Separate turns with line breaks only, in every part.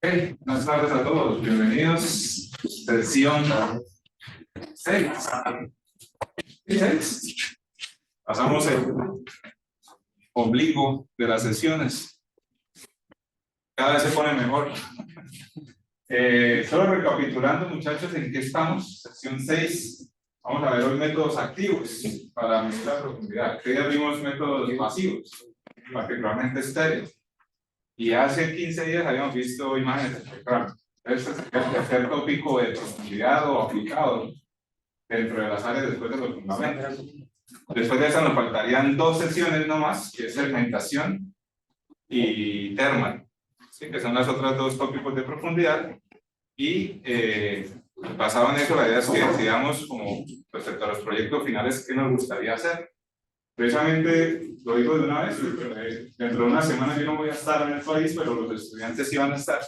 Buenas tardes a todos, bienvenidos. Sesión 6. Pasamos el ombligo de las sesiones. Cada vez se pone mejor. Solo recapitulando, muchachos, ¿en qué estamos? Sesión 6. Vamos a ver hoy métodos activos para medir la profundidad. Que ya vimos métodos pasivos, particularmente estéreos. Y hace 15 días habíamos visto imágenes espectrales. Este es el tercer tópico de profundidad o aplicado dentro de las áreas después de los fundamentos. Después de eso nos faltarían 2 sesiones nomás, que es segmentación y thermal, ¿sí? Que son las otras 2 tópicos de profundidad. Y basado en eso, la idea es que decidamos como respecto a los proyectos finales qué nos gustaría hacer. Precisamente, lo digo de una vez, dentro de una semana yo no voy a estar en el país, pero los estudiantes sí van a estar.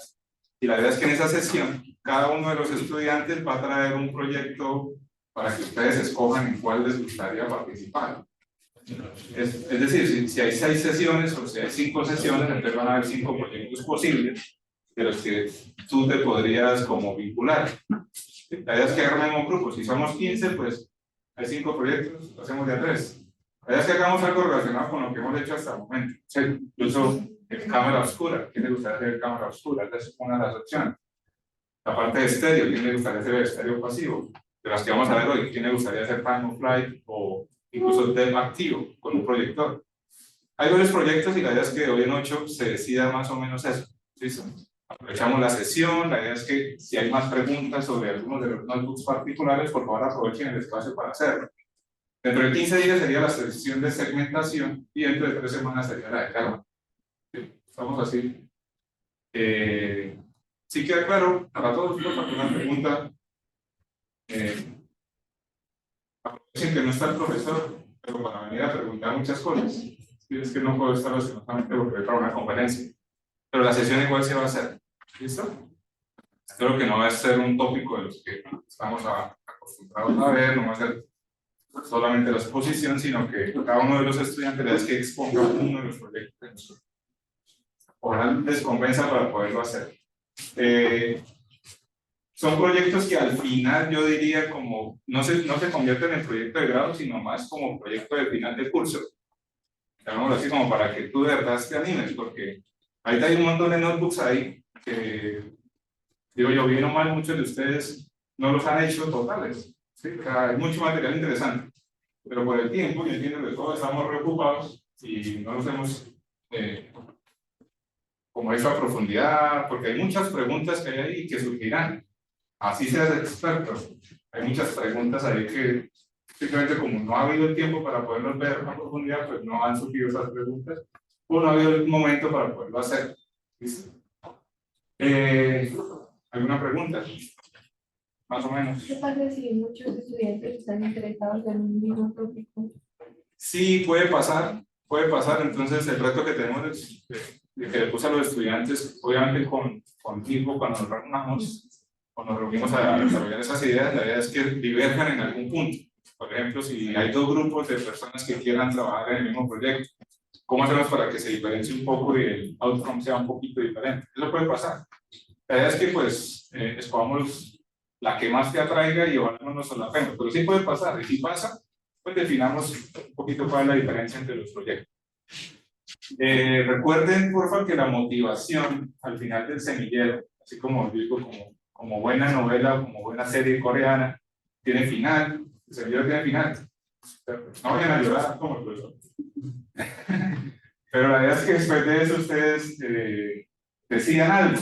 Y la idea es que en esa sesión, cada uno de los estudiantes va a traer un proyecto para que ustedes escojan en cuál les gustaría participar. Es decir, si hay 6 sesiones o si hay 5 sesiones, entonces van a haber 5 proyectos posibles de los que tú te podrías como vincular. La idea es que armemos grupos. Si somos 15, pues hay 5 proyectos, lo hacemos de a 3. La idea es que hagamos algo relacionado con lo que hemos hecho hasta el momento. Sí, incluso cámara oscura. ¿Quién le gustaría hacer cámara oscura? Esa es una de las opciones. La parte de estéreo. ¿Quién le gustaría hacer estéreo pasivo? De las que vamos a ver hoy. ¿Quién le gustaría hacer time of flight o incluso DEM activo con un proyector? Hay varios proyectos y la idea es que de hoy en 8 se decida más o menos eso. ¿Listo? Aprovechamos la sesión. La idea es que si hay más preguntas sobre algunos de los notebooks particulares, por favor aprovechen el espacio para hacerlo. Dentro de 15 días sería la sesión de segmentación y dentro de 3 semanas sería la de carga. ¿Sí? Estamos así. Sí queda claro para todos, para una pregunta. Aprovechen que no está el profesor, pero para venir a preguntar muchas cosas. Y es que no puedo estar lastimosamente porque voy para una conferencia. Pero la sesión igual se va a hacer. ¿Listo? Espero que no va a ser un tópico de los que estamos acostumbrados a ver, no va a ser solamente la exposición, sino que cada uno de los estudiantes es que exponga uno de los proyectos. Ojalá les convenza para poderlo hacer. Son proyectos que al final yo diría como, no se convierten en proyecto de grado, sino más como proyecto de final de curso. Llamémoslo así como para que tú de verdad te animes, porque ahí hay un montón de notebooks ahí que, digo yo, bien o mal, muchos de ustedes no los han hecho totales. ¿Sí? O sea, hay mucho material interesante, pero por el tiempo, yo entiendo que todos estamos preocupados y no nos hemos como hecho a profundidad, porque hay muchas preguntas que hay ahí que surgirán. Así seas experto, hay muchas preguntas ahí que simplemente como no ha habido el tiempo para poderlos ver a profundidad, pues no han surgido esas preguntas, o no ha habido el momento para poderlo hacer. ¿Listo? ¿Alguna pregunta? Más o menos.
¿Qué pasa si muchos estudiantes están interesados en un mismo tópico?
Sí, puede pasar, entonces el reto que tenemos es que le puse a los estudiantes, obviamente contigo cuando nos reunamos, cuando nos reunimos a desarrollar esas ideas, la idea es que diverjan en algún punto. Por ejemplo, si hay 2 grupos de personas que quieran trabajar en el mismo proyecto, ¿cómo hacemos para que se diferencie un poco y el outcome sea un poquito diferente? Eso puede pasar. La idea es que pues escogamos la que más te atraiga y ojalá no nos solapemos, pero sí puede pasar, y si pasa, pues definamos un poquito cuál es la diferencia entre los proyectos. Recuerden, por favor, que la motivación al final del semillero, así como digo, como buena novela, como buena serie coreana, tiene final, el semillero tiene final. No vayan a llorar como el profesor. Pero la idea es que después de eso ustedes decidan algo.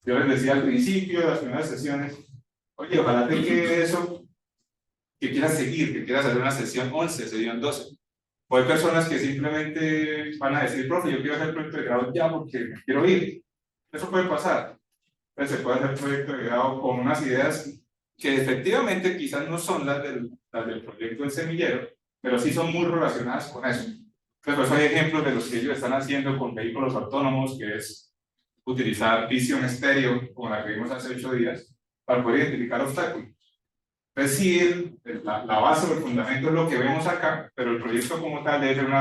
Yo les decía al principio de las primeras sesiones, oye, ojalá te quede eso que quieras seguir, que quieras hacer una sesión 11, sesión 12. O hay personas que simplemente van a decir, profe, yo quiero hacer proyecto de grado ya porque me quiero ir. Eso puede pasar. Entonces se puede hacer proyecto de grado con unas ideas que efectivamente quizás no son las del proyecto del semillero, pero sí son muy relacionadas con eso. Entonces, pues hay ejemplos de los que ellos están haciendo con vehículos autónomos, que es utilizar visión estéreo, como la que vimos hace 8 días, para poder identificar obstáculos. Entonces, sí, la base o el fundamento es lo que vemos acá, pero el proyecto como tal debe ser un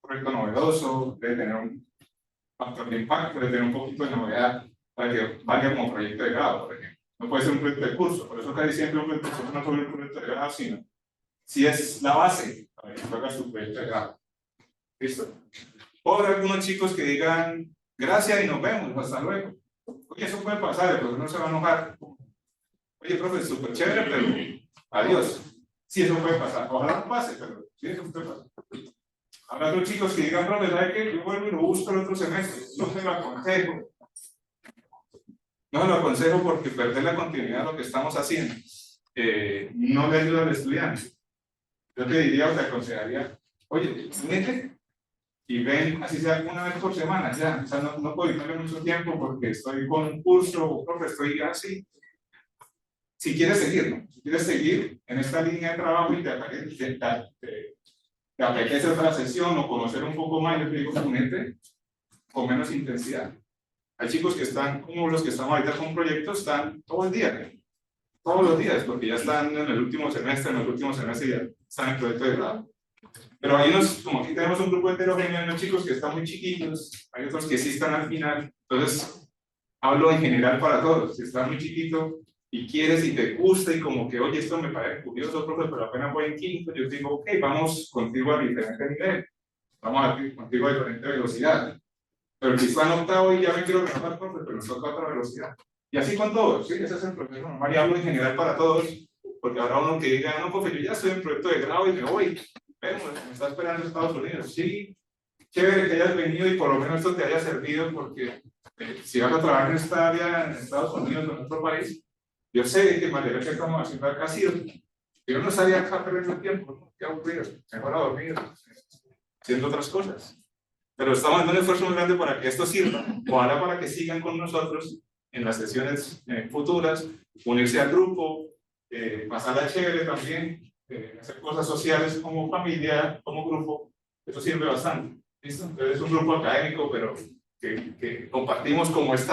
proyecto novedoso, debe tener un factor de impacto, debe tener un poquito de novedad para que valga como proyecto de grado, por ejemplo. No puede ser un proyecto de curso, por eso casi siempre un proyecto de curso no sobre un proyecto de grado, sino si es la base para que hagas tu proyecto de grado. ¿Listo? O habrá algunos chicos que digan, gracias y nos vemos, hasta luego. Oye, eso puede pasar, el profesor no se va a enojar. Oye, profe, súper chévere, pero adiós. Sí, eso puede pasar. Ojalá no pase, pero sí, eso puede pasar. Habrá otros chicos que digan, profe, ¿sabe qué? Yo vuelvo y lo busco el otro semestre. No se lo aconsejo. No lo aconsejo porque perder la continuidad de lo que estamos haciendo no le ayuda al estudiante. Yo te diría o te aconsejaría, oye, únete y ven, así sea una vez por semana, ya. O sea, no puedo dedicarle mucho tiempo porque estoy con un curso o profe, estoy así. Si quieres seguir, ¿no? Si quieres seguir en esta línea de trabajo y te apetece otra sesión o conocer un poco más, yo te digo, únete con menos intensidad. Hay chicos que están, como los que estamos ahorita con proyectos, están todo el día, todos los días, porque ya están en el último semestre, ya están en proyecto de grado. Pero hay unos, como aquí tenemos un grupo heterogéneo, hay unos chicos que están muy chiquitos, hay otros que sí están al final. Entonces, hablo en general para todos. Si estás muy chiquito y quieres y te gusta y como que, oye, esto me parece curioso, profe, pero apenas voy en quinto, yo digo, ok, vamos contigo a diferente nivel, vamos contigo a diferente velocidad. Pero si está en octavo y ya me quiero renovar, profe, pero nos toca otra velocidad. Y así con todos, ¿sí? Ese es el proceso normal y hablo en general para todos, porque habrá uno que diga, no, profe, yo ya estoy en proyecto de grado y me voy. Vemos, me está esperando Estados Unidos. Sí, chévere que hayas venido y por lo menos esto te haya servido, porque si vas a trabajar en esta área en Estados Unidos o en otro país, yo sé que manera que estamos haciendo acá sirve. Yo no estaría acá perdiendo tiempo, ¿no? Qué aburrido, mejor a dormir, haciendo otras cosas. Pero estamos haciendo un esfuerzo muy grande para que esto sirva, ojalá para que sigan con nosotros en las sesiones futuras, unirse al grupo, pasarla chévere también, hacer cosas sociales como familia, como grupo, eso sirve bastante. ¿Listo? Entonces es un grupo académico, pero que compartimos como este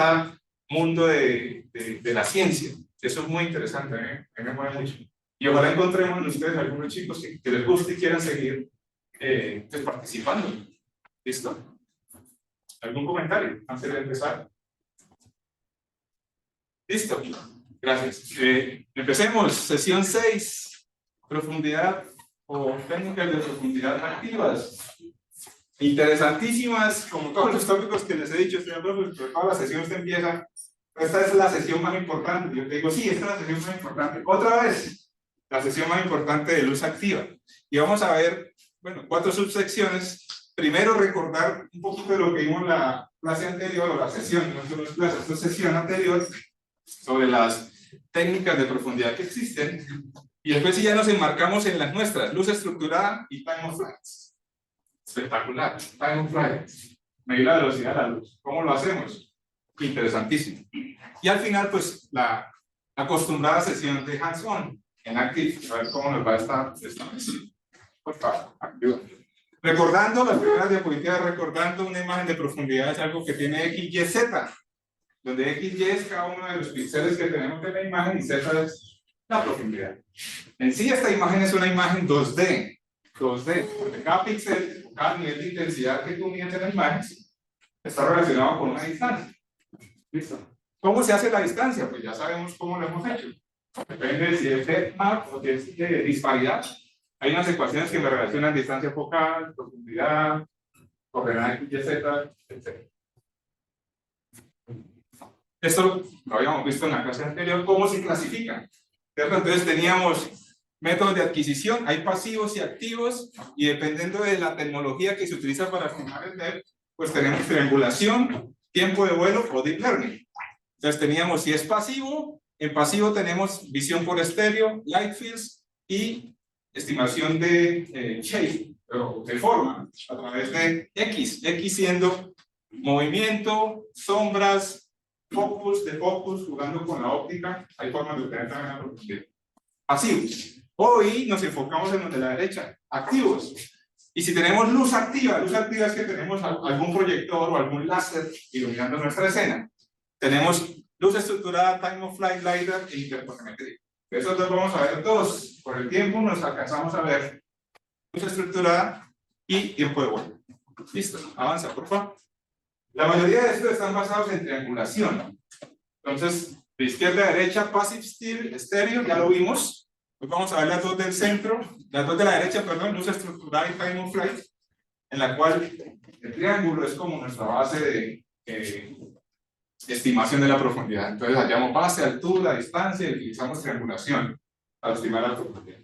mundo de la ciencia. Eso es muy interesante, a mí me mueve mucho. Y ojalá encontremos en ustedes algunos chicos que les guste y quieran seguir pues, participando. ¿Listo? ¿Algún comentario antes de empezar? ¿Listo? Gracias. Empecemos. Sesión 6. Profundidad o técnicas de profundidad activas. Interesantísimas, como todos los tópicos que les he dicho, pero toda la sesión se empieza. Esta es la sesión más importante. Yo te digo, sí, esta es la sesión más importante. Otra vez, la sesión más importante de luz activa. Y vamos a ver, bueno, 4 subsecciones. Primero, recordar un poquito de lo que vimos en la clase anterior, o la sesión, no solo clase, esta sesión anterior, sobre las técnicas de profundidad que existen. Y después sí ya nos enmarcamos en las nuestras, luz estructurada y time of flight. Espectacular, time of flight. Medir la velocidad de la luz. ¿Cómo lo hacemos? Interesantísimo. Y al final, pues, la acostumbrada sesión de hands-on en Active. A ver cómo nos va esta vez. Por favor, ayúdame. Recordando, las primeras diapositivas, recordando una imagen de profundidad es algo que tiene X, Y, Z, donde X, Y es cada uno de los píxeles que tenemos de la imagen y Z es la profundidad. En sí, esta imagen es una imagen 2D, porque cada píxel, cada nivel de intensidad que tú mides en la imagen está relacionado con una distancia. ¿Listo? ¿Cómo se hace la distancia? Pues ya sabemos cómo lo hemos hecho. Depende de si es de map o de disparidad. Hay unas ecuaciones que me relacionan distancia focal, profundidad, coordenadas X, Y, Z, etc. Esto lo habíamos visto en la clase anterior, cómo se clasifican. ¿Cierto? Entonces teníamos métodos de adquisición, hay pasivos y activos, y dependiendo de la tecnología que se utiliza para estimar el DEP, pues tenemos triangulación, tiempo de vuelo o deep learning. Entonces teníamos, si es pasivo, en pasivo tenemos visión por estéreo, light fields y estimación de shape, o de forma, a través de X siendo movimiento, sombras, focus, jugando con la óptica, hay formas de obtener también la profundidad. Pasivos. Hoy nos enfocamos en los de la derecha, activos. Y si tenemos luz activa es que tenemos algún proyector o algún láser iluminando nuestra escena. Tenemos luz estructurada, time of flight, LiDAR e interferometría. De esos dos vamos a ver dos. Por el tiempo nos alcanzamos a ver luz estructurada y tiempo de vuelo. Listo, avanza, por favor. La mayoría de estos están basados en triangulación. Entonces, de izquierda a derecha, passive estéreo, ya lo vimos. Hoy vamos a ver las dos del centro, las dos de la derecha, perdón, luz estructurada y time of flight, en la cual el triángulo es como nuestra base de estimación de la profundidad. Entonces, hallamos base, altura, distancia y utilizamos triangulación para estimar la profundidad.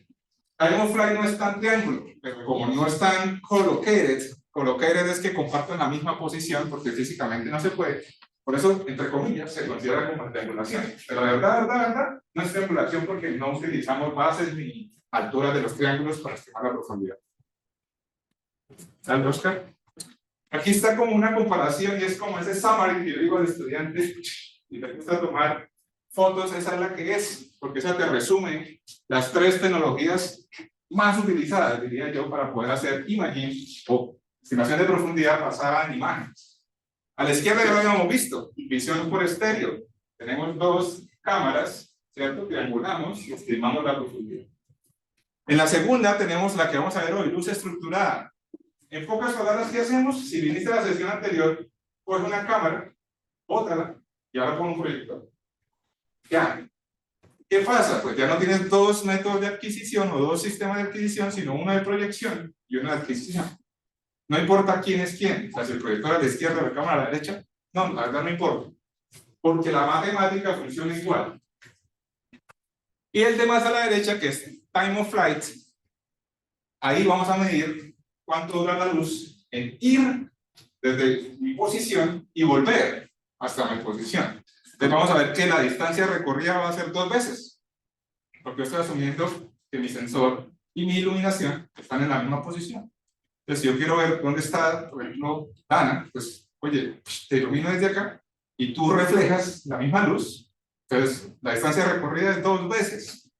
Time of flight no es tan triángulo, pero como no están collocated es que comparten la misma posición porque físicamente no se puede. Por eso, entre comillas, se considera como triangulación. Pero de verdad, no es triangulación porque no utilizamos bases ni alturas de los triángulos para estimar la profundidad. ¿Sale, Oscar? Aquí está como una comparación y es como ese summary que yo digo al estudiante y te gusta tomar fotos, esa es la que es, porque esa te resume las 3 tecnologías más utilizadas, diría yo, para poder hacer imaging o estimación de profundidad basada en imágenes. A la izquierda ya lo habíamos visto, visión por estéreo. Tenemos 2 cámaras, ¿cierto? Triangulamos y estimamos la profundidad. En la segunda tenemos la que vamos a ver hoy, luz estructurada. En pocas palabras, ¿qué hacemos? Si viniste a la sesión anterior, coge una cámara, bótala y ahora pon un proyector. Ya. ¿Qué pasa? Pues ya no tienes 2 métodos de adquisición o 2 sistemas de adquisición, sino uno de proyección y uno de adquisición. No importa quién es quién, o sea, si el proyector a la izquierda o la cámara a la derecha, no, la verdad no importa, porque la matemática funciona igual. Y el de más a la derecha, que es time of flight, ahí vamos a medir cuánto dura la luz en ir desde mi posición y volver hasta mi posición. Entonces vamos a ver que la distancia recorrida va a ser 2 veces, porque yo estoy asumiendo que mi sensor y mi iluminación están en la misma posición. Entonces, si yo quiero ver dónde está, por ejemplo, Dana, pues, oye, te ilumino desde acá y tú reflejas la misma luz. Entonces, la distancia recorrida es 2 veces,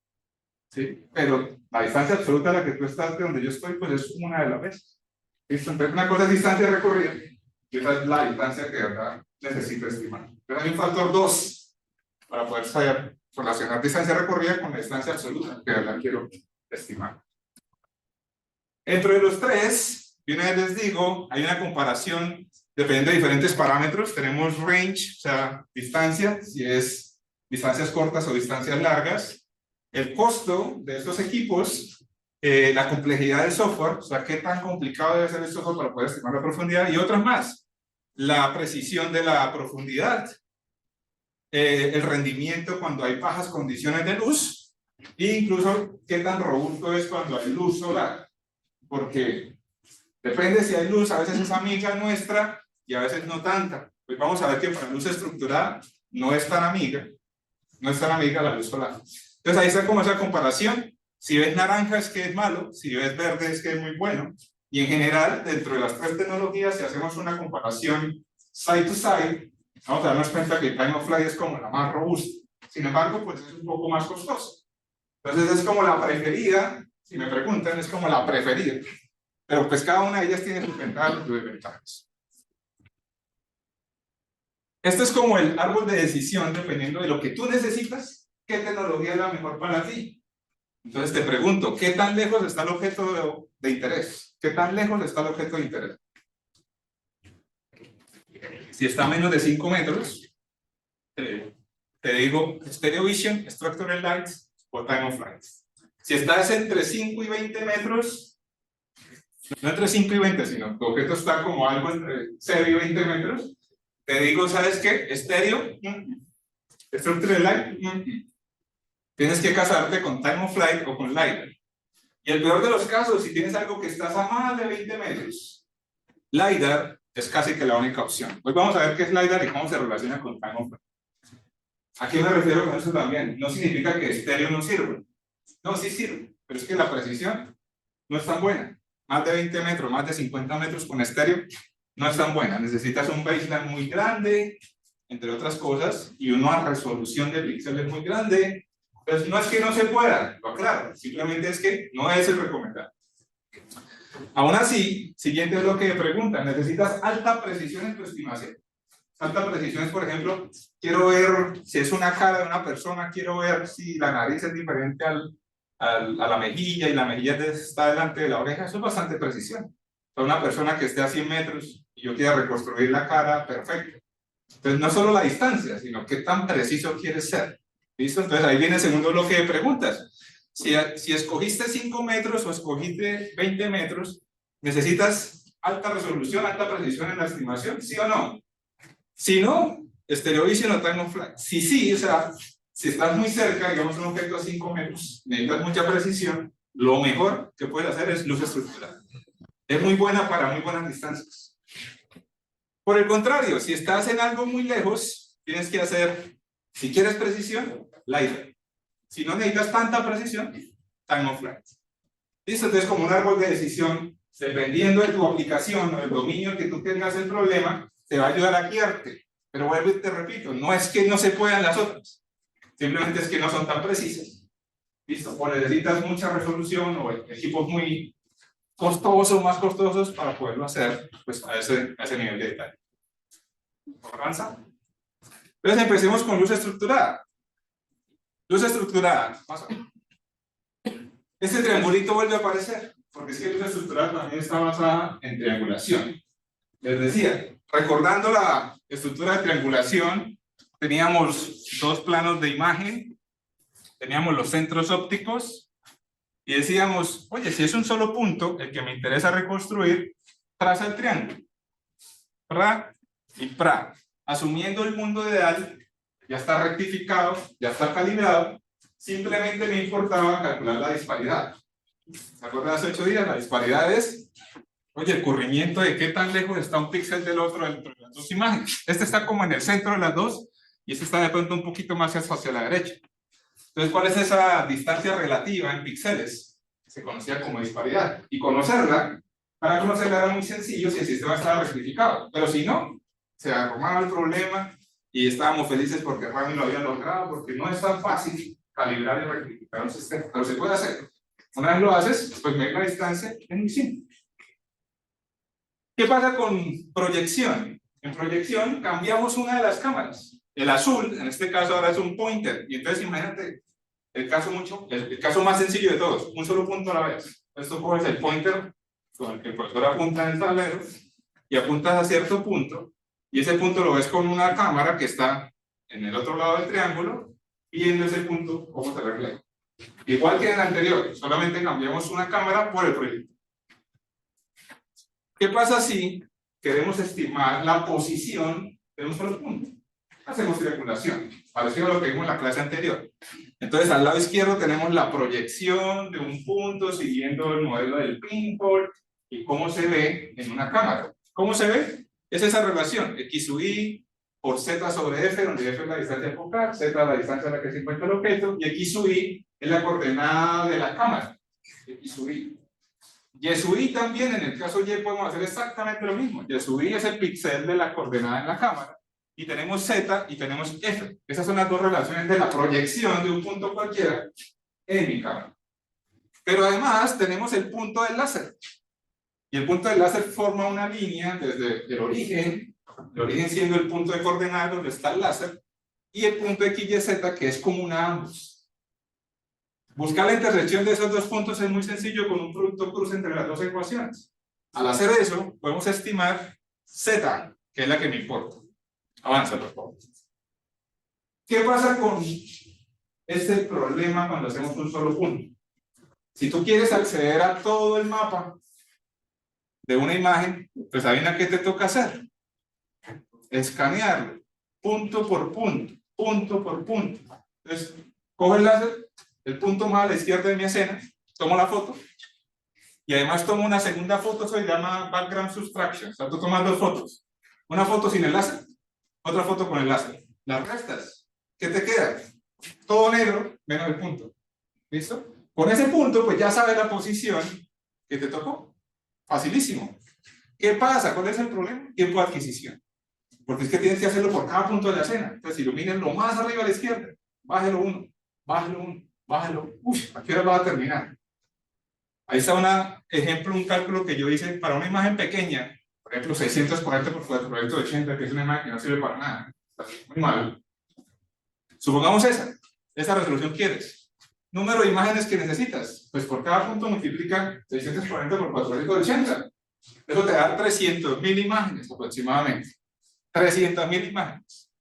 ¿sí? Pero la distancia absoluta a la que tú estás de donde yo estoy, pues es una de las veces. ¿Listo? Entonces, una cosa es distancia recorrida y esa es la distancia que de verdad necesito estimar. Pero hay un factor 2 para poder saber relacionar distancia recorrida con la distancia absoluta que de verdad quiero estimar. Entre los 3, y una vez les digo, hay una comparación dependiendo de diferentes parámetros. Tenemos range, o sea, distancia, si es distancias cortas o distancias largas, el costo de estos equipos, la complejidad del software, o sea, qué tan complicado debe ser el software para poder estimar la profundidad, y otras más, la precisión de la profundidad, el rendimiento cuando hay bajas condiciones de luz, e incluso qué tan robusto es cuando hay luz solar. Porque depende si hay luz, a veces es amiga nuestra y a veces no tanta. Pues vamos a ver que para luz estructurada no es tan amiga la luz solar. Entonces ahí está como esa comparación. Si ves naranja es que es malo, si ves verde es que es muy bueno. Y en general, dentro de las 3 tecnologías, si hacemos una comparación side to side, vamos a darnos cuenta que time of flight es como la más robusta. Sin embargo, pues es un poco más costoso. Entonces es como la preferida. Si me preguntan, es como la preferida. Pero pues cada una de ellas tiene sus ventajas y sus desventajas. Este es como el árbol de decisión, dependiendo de lo que tú necesitas, qué tecnología es la mejor para ti. Entonces te pregunto, ¿qué tan lejos está el objeto de interés? ¿Qué tan lejos está el objeto de interés? Si está a menos de 5 metros, te digo Stereo Vision, Structural Lights o Time of Flight. Si estás entre 5 y 20 metros, no entre 5 y 20, sino tu objeto está como algo entre 0 y 20 metros, te digo, ¿sabes qué? Estéreo, Structural Light, tienes que casarte con Time of Flight o con LiDAR. Y el peor de los casos, si tienes algo que estás a más de 20 metros, LiDAR es casi que la única opción. Hoy vamos a ver qué es LiDAR y cómo se relaciona con Time of Flight. ¿A qué me refiero con eso también? No significa que estéreo no sirva. No, sí sirve, pero es que la precisión no es tan buena. Más de 20 metros, más de 50 metros con estéreo no es tan buena. Necesitas un baseline muy grande, entre otras cosas, y una resolución de píxeles muy grande. Entonces, no es que no se pueda, lo aclaro, simplemente es que no es el recomendado. Aún así, siguiente bloque de preguntas, ¿necesitas alta precisión en tu estimación? Alta precisión es, por ejemplo, quiero ver si es una cara de una persona, quiero ver si la nariz es diferente a la mejilla y la mejilla está delante de la oreja. Eso es bastante precisión. Para una persona que esté a 100 metros y yo quiera reconstruir la cara, perfecto. Entonces, no solo la distancia, sino qué tan preciso quieres ser. ¿Listo? Entonces, ahí viene el segundo bloque de preguntas. Si escogiste 5 metros o escogiste 20 metros, ¿necesitas alta resolución, alta precisión en la estimación? ¿Sí o no? Si no, Stereo Vision o Time of Flight. Si sí, o sea, si estás muy cerca, digamos un objeto a 5 metros, necesitas mucha precisión, lo mejor que puedes hacer es luz estructurada. Es muy buena para muy buenas distancias. Por el contrario, si estás en algo muy lejos, tienes que hacer, si quieres precisión, LiDAR. Si no necesitas tanta precisión, Time of Flight. ¿Listo? Entonces, como un árbol de decisión, dependiendo de tu aplicación o del dominio que tú tengas el problema, te va a ayudar a guiarte. Pero vuelvo y te repito, no es que no se puedan las otras, simplemente es que no son tan precisas. ¿Listo? O necesitas mucha resolución o equipos muy costosos, más costosos para poderlo hacer pues, a ese nivel de detalle. ¿Avanza? Entonces empecemos con luz estructurada. Luz estructurada. Pasa. Este triangulito vuelve a aparecer, porque es que luz estructurada también está basada en triangulación. Les decía, recordando la estructura de triangulación, teníamos dos planos de imagen, teníamos los centros ópticos, y decíamos, oye, si es un solo punto, el que me interesa reconstruir, traza el triángulo. Pra y pra. Asumiendo el mundo ideal, ya está rectificado, ya está calibrado, simplemente me importaba calcular la disparidad. ¿Se acuerdan hace 8 días? La disparidad es, oye, el corrimiento de qué tan lejos está un píxel del otro entre las dos imágenes. Este está como en el centro de las dos, y este está de pronto un poquito más hacia la derecha. Entonces, ¿cuál es esa distancia relativa en píxeles? Se conocía como disparidad. Y conocerla, para conocerla era muy sencillo si el sistema estaba rectificado. Pero si no, se arrumaba el problema y estábamos felices porque Rami lo había logrado, porque no es tan fácil calibrar y rectificar un sistema. Pero se puede hacer. Una vez lo haces, pues medir la distancia es muy simple. ¿Qué pasa con proyección? En proyección cambiamos una de las cámaras. El azul, en este caso ahora es un pointer. Y entonces imagínate, el caso más sencillo de todos, un solo punto a la vez. Esto coges el pointer con el que el profesor apunta en el tablero y apuntas a cierto punto, y ese punto lo ves con una cámara que está en el otro lado del triángulo, viendo ese punto cómo se refleja. Igual que en el anterior, solamente cambiamos una cámara por el proyecto. ¿Qué pasa si queremos estimar la posición de un solo punto? Hacemos triangulación, parecido a lo que vimos en la clase anterior. Entonces, al lado izquierdo tenemos la proyección de un punto siguiendo el modelo del pinhole y cómo se ve en una cámara. ¿Cómo se ve? Es esa relación, x sub y por z sobre f, donde f es la distancia focal, z es la distancia a la que se encuentra el objeto, y x sub y es la coordenada de la cámara, x sub y. Y sub i también, en el caso y podemos hacer exactamente lo mismo. Y sub i es el píxel de la coordenada en la cámara, y tenemos z y tenemos f. Esas son las dos relaciones de la proyección de un punto cualquiera en mi cámara. Pero además tenemos el punto del láser. Y el punto del láser forma una línea desde el origen siendo el punto de coordenadas donde está el láser, y el punto x, y, z, que es común a ambos. Buscar la intersección de esos dos puntos es muy sencillo con un producto cruz entre las dos ecuaciones. Al hacer eso, podemos estimar z, que es la que me importa. Avanza, por favor. ¿Qué pasa con este problema cuando hacemos un solo punto? Si tú quieres acceder a todo el mapa de una imagen, pues adivina qué te toca hacer. Escanearlo, punto por punto, punto por punto. Entonces, cojo el láser, el punto más a la izquierda de mi escena, tomo la foto, y además tomo una segunda foto, se llama background subtraction. O sea, tú tomas dos fotos. Una foto sin el láser, otra foto con el láser. Las restas, ¿qué te queda? Todo negro, menos el punto. ¿Listo? Con ese punto, pues ya sabes la posición que te tocó. Facilísimo. ¿Qué pasa? ¿Cuál es el problema? Tiempo de adquisición. Porque es que tienes que hacerlo por cada punto de la escena. Entonces, iluminen lo más arriba a la izquierda. Bájelo uno, bájelo uno, bájelo. Uy, ¿a qué hora va a terminar? Ahí está un cálculo que yo hice para una imagen pequeña. Por ejemplo, 640 por 480, que es una imagen que no sirve para nada. Está muy mal. Supongamos esa resolución quieres. Número de imágenes que necesitas. Pues por cada punto multiplica 640 por 480. Eso te da 300.000 imágenes aproximadamente. 300.000 imágenes.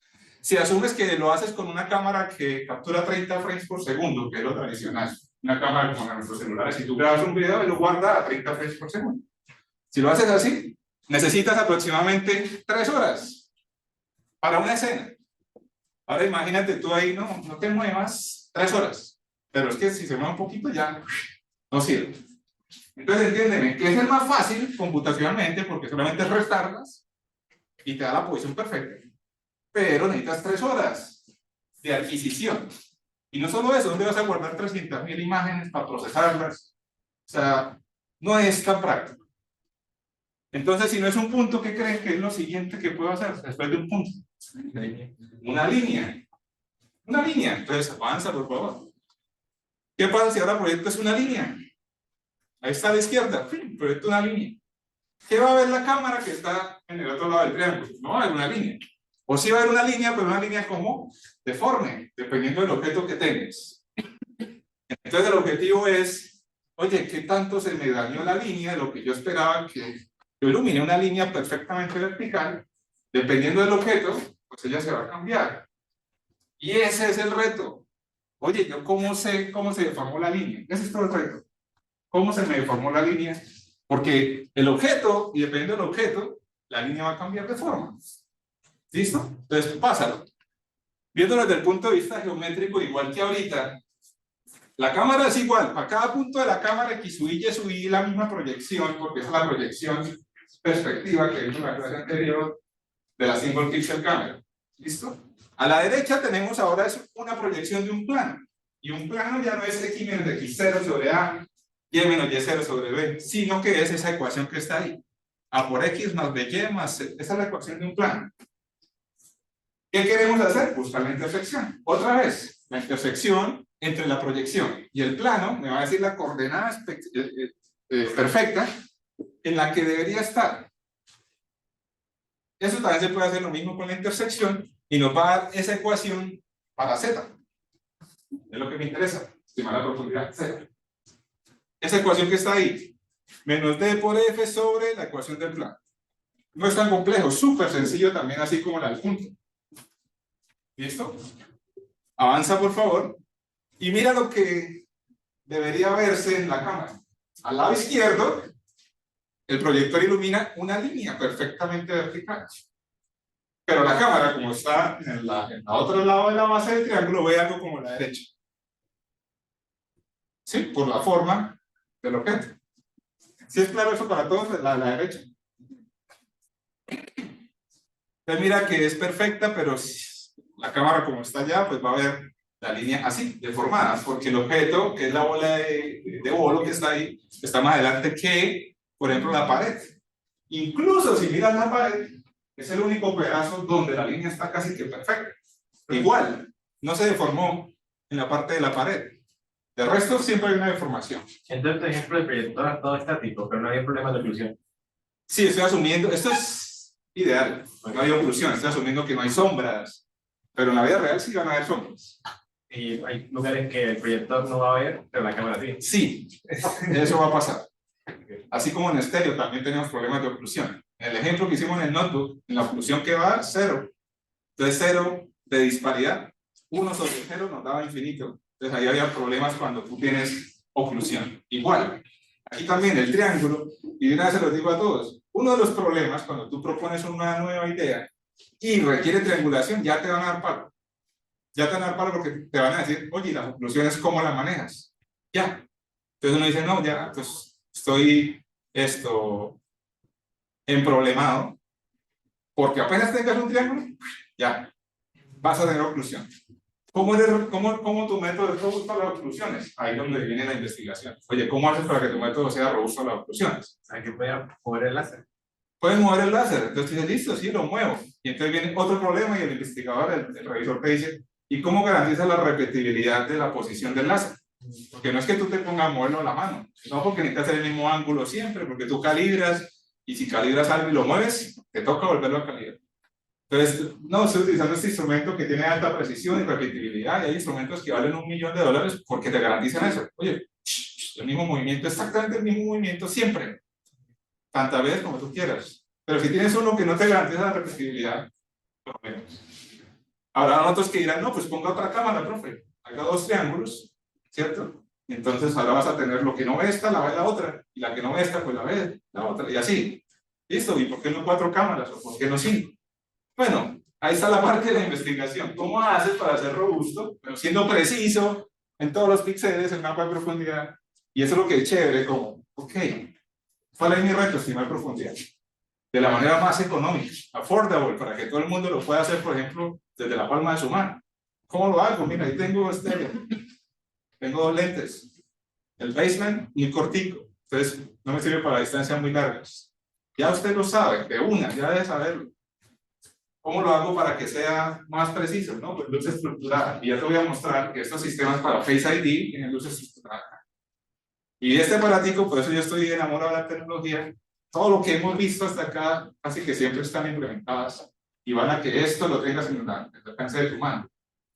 Si asumes que lo haces con una cámara que captura 30 frames por segundo, que es lo tradicional, una cámara como en nuestros celulares, si tú grabas un video y lo guardas a 30 frames por segundo. Si lo haces así, necesitas aproximadamente 3 horas para una escena. Ahora imagínate tú ahí, no te muevas 3 horas, pero es que si se mueve un poquito ya no sirve. Entonces entiéndeme, que es el más fácil computacionalmente porque solamente restarlas y te da la posición perfecta. Pero necesitas 3 horas de adquisición. Y no solo eso, ¿dónde vas a guardar 300.000 imágenes para procesarlas? O sea, no es tan práctico. Entonces, si no es un punto, ¿qué creen que es lo siguiente que puedo hacer después de un punto? Una línea. Una línea. Entonces, avanza, por favor. ¿Qué pasa si ahora proyectas una línea? Ahí está a la izquierda. Proyecto una línea. ¿Qué va a ver la cámara que está en el otro lado del triángulo? No va a haber una línea. O sí va a haber una línea, pero una línea como deforme, dependiendo del objeto que tengas. Entonces, el objetivo es, oye, ¿qué tanto se me dañó la línea de lo que yo esperaba que yo ilumine una línea perfectamente vertical? Dependiendo del objeto, pues ella se va a cambiar. Y ese es el reto. Oye, ¿yo cómo sé cómo se deformó la línea? Ese es todo el reto. ¿Cómo se me deformó la línea? Porque el objeto, y dependiendo del objeto, la línea va a cambiar de forma. ¿Listo? Entonces, pásalo. Viéndolo desde el punto de vista geométrico, igual que ahorita, la cámara es igual. Para cada punto de la cámara, X, Y, subí la misma proyección, porque esa es la proyección perspectiva que vimos en la clase anterior de la Single Pixel Camera. ¿Listo? A la derecha tenemos ahora una proyección de un plano. Y un plano ya no es X menos X0 sobre A, Y menos Y0 sobre B, sino que es esa ecuación que está ahí. A por X más BY más C. Esa es la ecuación de un plano. ¿Qué queremos hacer? Buscar la intersección. Otra vez, la intersección entre la proyección y el plano me va a decir la coordenada perfecta en la que debería estar. Eso también se puede hacer lo mismo con la intersección y nos va a dar esa ecuación para Z. Es lo que me interesa, estimar la profundidad Z. Esa ecuación que está ahí, menos D por F sobre la ecuación del plano. No es tan complejo, súper sencillo también, así como la del punto. ¿Listo? Avanza, por favor. Y mira lo que debería verse en la cámara. Al lado izquierdo, el proyector ilumina una línea perfectamente vertical. Pero la cámara, como está en el otro lado de la base del triángulo, ve algo como la derecha. ¿Sí? Por la forma del objeto. ¿Sí es claro eso para todos? La derecha. Entonces mira que es perfecta, pero la cámara como está allá, pues va a ver la línea así, deformada, porque el objeto, que es la bola de bolo que está ahí, está más adelante que, por ejemplo, la pared. Incluso si miras la pared, es el único pedazo donde la línea está casi que perfecta. Igual, no se deformó en la parte de la pared. De resto, siempre hay una deformación.
Entonces, por ejemplo, el proyector es todo estático, pero no hay problemas de oclusión.
Sí, estoy asumiendo, esto es ideal, no hay oclusión, estoy asumiendo que no hay sombras, pero en la vida real sí van a haber sombras.
Y hay lugares que el proyector no va a ver, pero la cámara sí.
Sí, eso va a pasar. Así como en estéreo también tenemos problemas de oclusión. En el ejemplo que hicimos en el notebook, en la oclusión que va a dar, 0. Entonces 0 de disparidad, 1 sobre 0 nos daba infinito. Entonces ahí había problemas cuando tú tienes oclusión. Igual, aquí también el triángulo, y de una vez se los digo a todos, uno de los problemas cuando tú propones una nueva idea y requiere triangulación, ya te van a dar palo. Ya te van a dar palo porque te van a decir, oye, las oclusiones, ¿cómo las manejas? Ya. Entonces uno dice, no, ya, pues estoy emproblemado, porque apenas tengas un triángulo, ya, vas a tener oclusión. ¿Cómo tu método es robusto a las oclusiones? Ahí es donde viene la investigación. Oye, ¿cómo haces para que tu método sea robusto a las oclusiones?
Hay que poder mover el láser.
Puedes mover el láser, entonces dices, listo, sí, lo muevo. Y entonces viene otro problema y el investigador, el revisor te dice, ¿y cómo garantizas la repetibilidad de la posición del láser? Porque no es que tú te pongas a moverlo a la mano, no, porque necesitas hacer el mismo ángulo siempre, porque tú calibras, y si calibras algo y lo mueves, te toca volverlo a calibrar. Entonces, no, estoy utilizando este instrumento que tiene alta precisión y repetibilidad, y hay instrumentos que valen $1 millón porque te garantizan eso. Oye, el mismo movimiento, exactamente el mismo movimiento siempre, tantas veces como tú quieras. Pero si tienes uno que no te garantiza la repetibilidad, por lo menos. Ahora otros que dirán, no, pues ponga otra cámara, profe, haga 2 triángulos, ¿cierto? Y entonces ahora vas a tener lo que no ve esta, la ve la otra, y la que no ve esta, pues la ve la otra, y así. ¿Listo? ¿Y por qué no 4 cámaras? ¿O por qué no 5? Bueno, ahí está la parte de la investigación. ¿Cómo haces para ser robusto, pero siendo preciso en todos los píxeles, en mapa de profundidad? Y eso es lo que es chévere, como, ok, ¿cuál es mi reto? Estimar profundidad. De la manera más económica, affordable, para que todo el mundo lo pueda hacer, por ejemplo, desde la palma de su mano. ¿Cómo lo hago? Mira, ahí tengo tengo 2 lentes. El basement muy cortico, entonces no me sirve para distancias muy largas. Ya usted lo sabe, de una, ya debe saberlo. ¿Cómo lo hago para que sea más preciso? ¿No? Pues luz estructurada. Y ya te voy a mostrar que estos sistemas para Face ID tienen luz estructurada. Y este aparatico, por eso yo estoy enamorado de la tecnología, todo lo que hemos visto hasta acá, casi que siempre están implementadas y van a que esto lo tengas en el alcance de tu mano.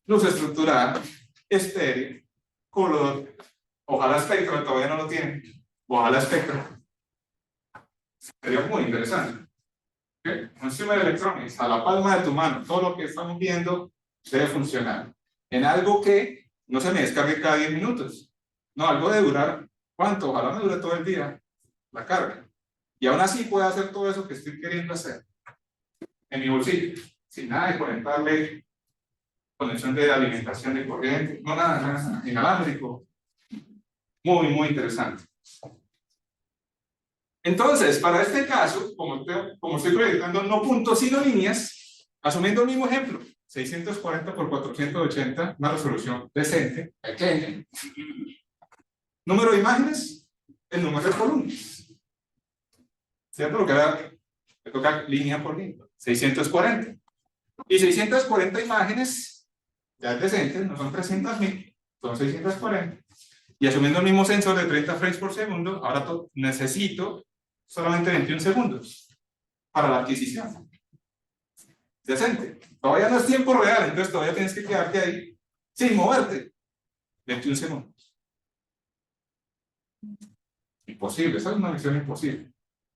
Luz estructurada, estéreo, color, ojalá espectro, todavía no lo tienen, ojalá espectro. Sería muy interesante. ¿Okay? Consumer Electronics, a la palma de tu mano, todo lo que estamos viendo debe funcionar. En algo que no se me descargue cada 10 minutos. No, algo de durar, ¿cuánto? Ojalá me dure todo el día la carga. Y aún así puedo hacer todo eso que estoy queriendo hacer en mi bolsillo, sin nada de conectarle conexión de alimentación de corriente, no nada, inalámbrico. Muy, muy interesante. Entonces, para este caso, como estoy proyectando no puntos sino líneas, asumiendo el mismo ejemplo, 640 por 480, una resolución decente, pequeña. Número de imágenes, el número de columnas. ¿Cierto? Lo que ahora me toca línea por línea. 640. Y 640 imágenes, ya es decente, no son 300.000, son 640. Y asumiendo el mismo sensor de 30 frames por segundo, ahora necesito solamente 21 segundos para la adquisición. Decente. Todavía no es tiempo real, entonces todavía tienes que quedarte ahí sin moverte. 21 segundos. Imposible, esa es una misión imposible.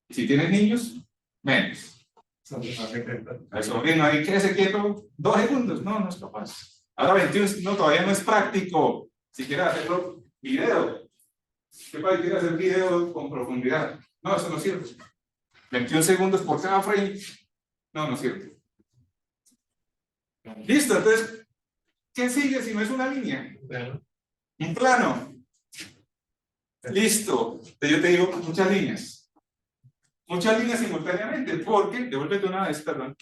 Y si tienes niños, menos. El sobrino ahí, quédese quieto 2 segundos. No, no es capaz. Ahora 21, no, todavía no es práctico. Si quieres hacerlo video. ¿Qué para quiere hacer video con profundidad? No, eso no sirve. 21 segundos por cada frame. No, no sirve. Listo, entonces, ¿qué sigue si no es una línea? Un plano. Listo. Yo te digo muchas líneas. Muchas líneas simultáneamente, porque, devuélvete una vez, perdón.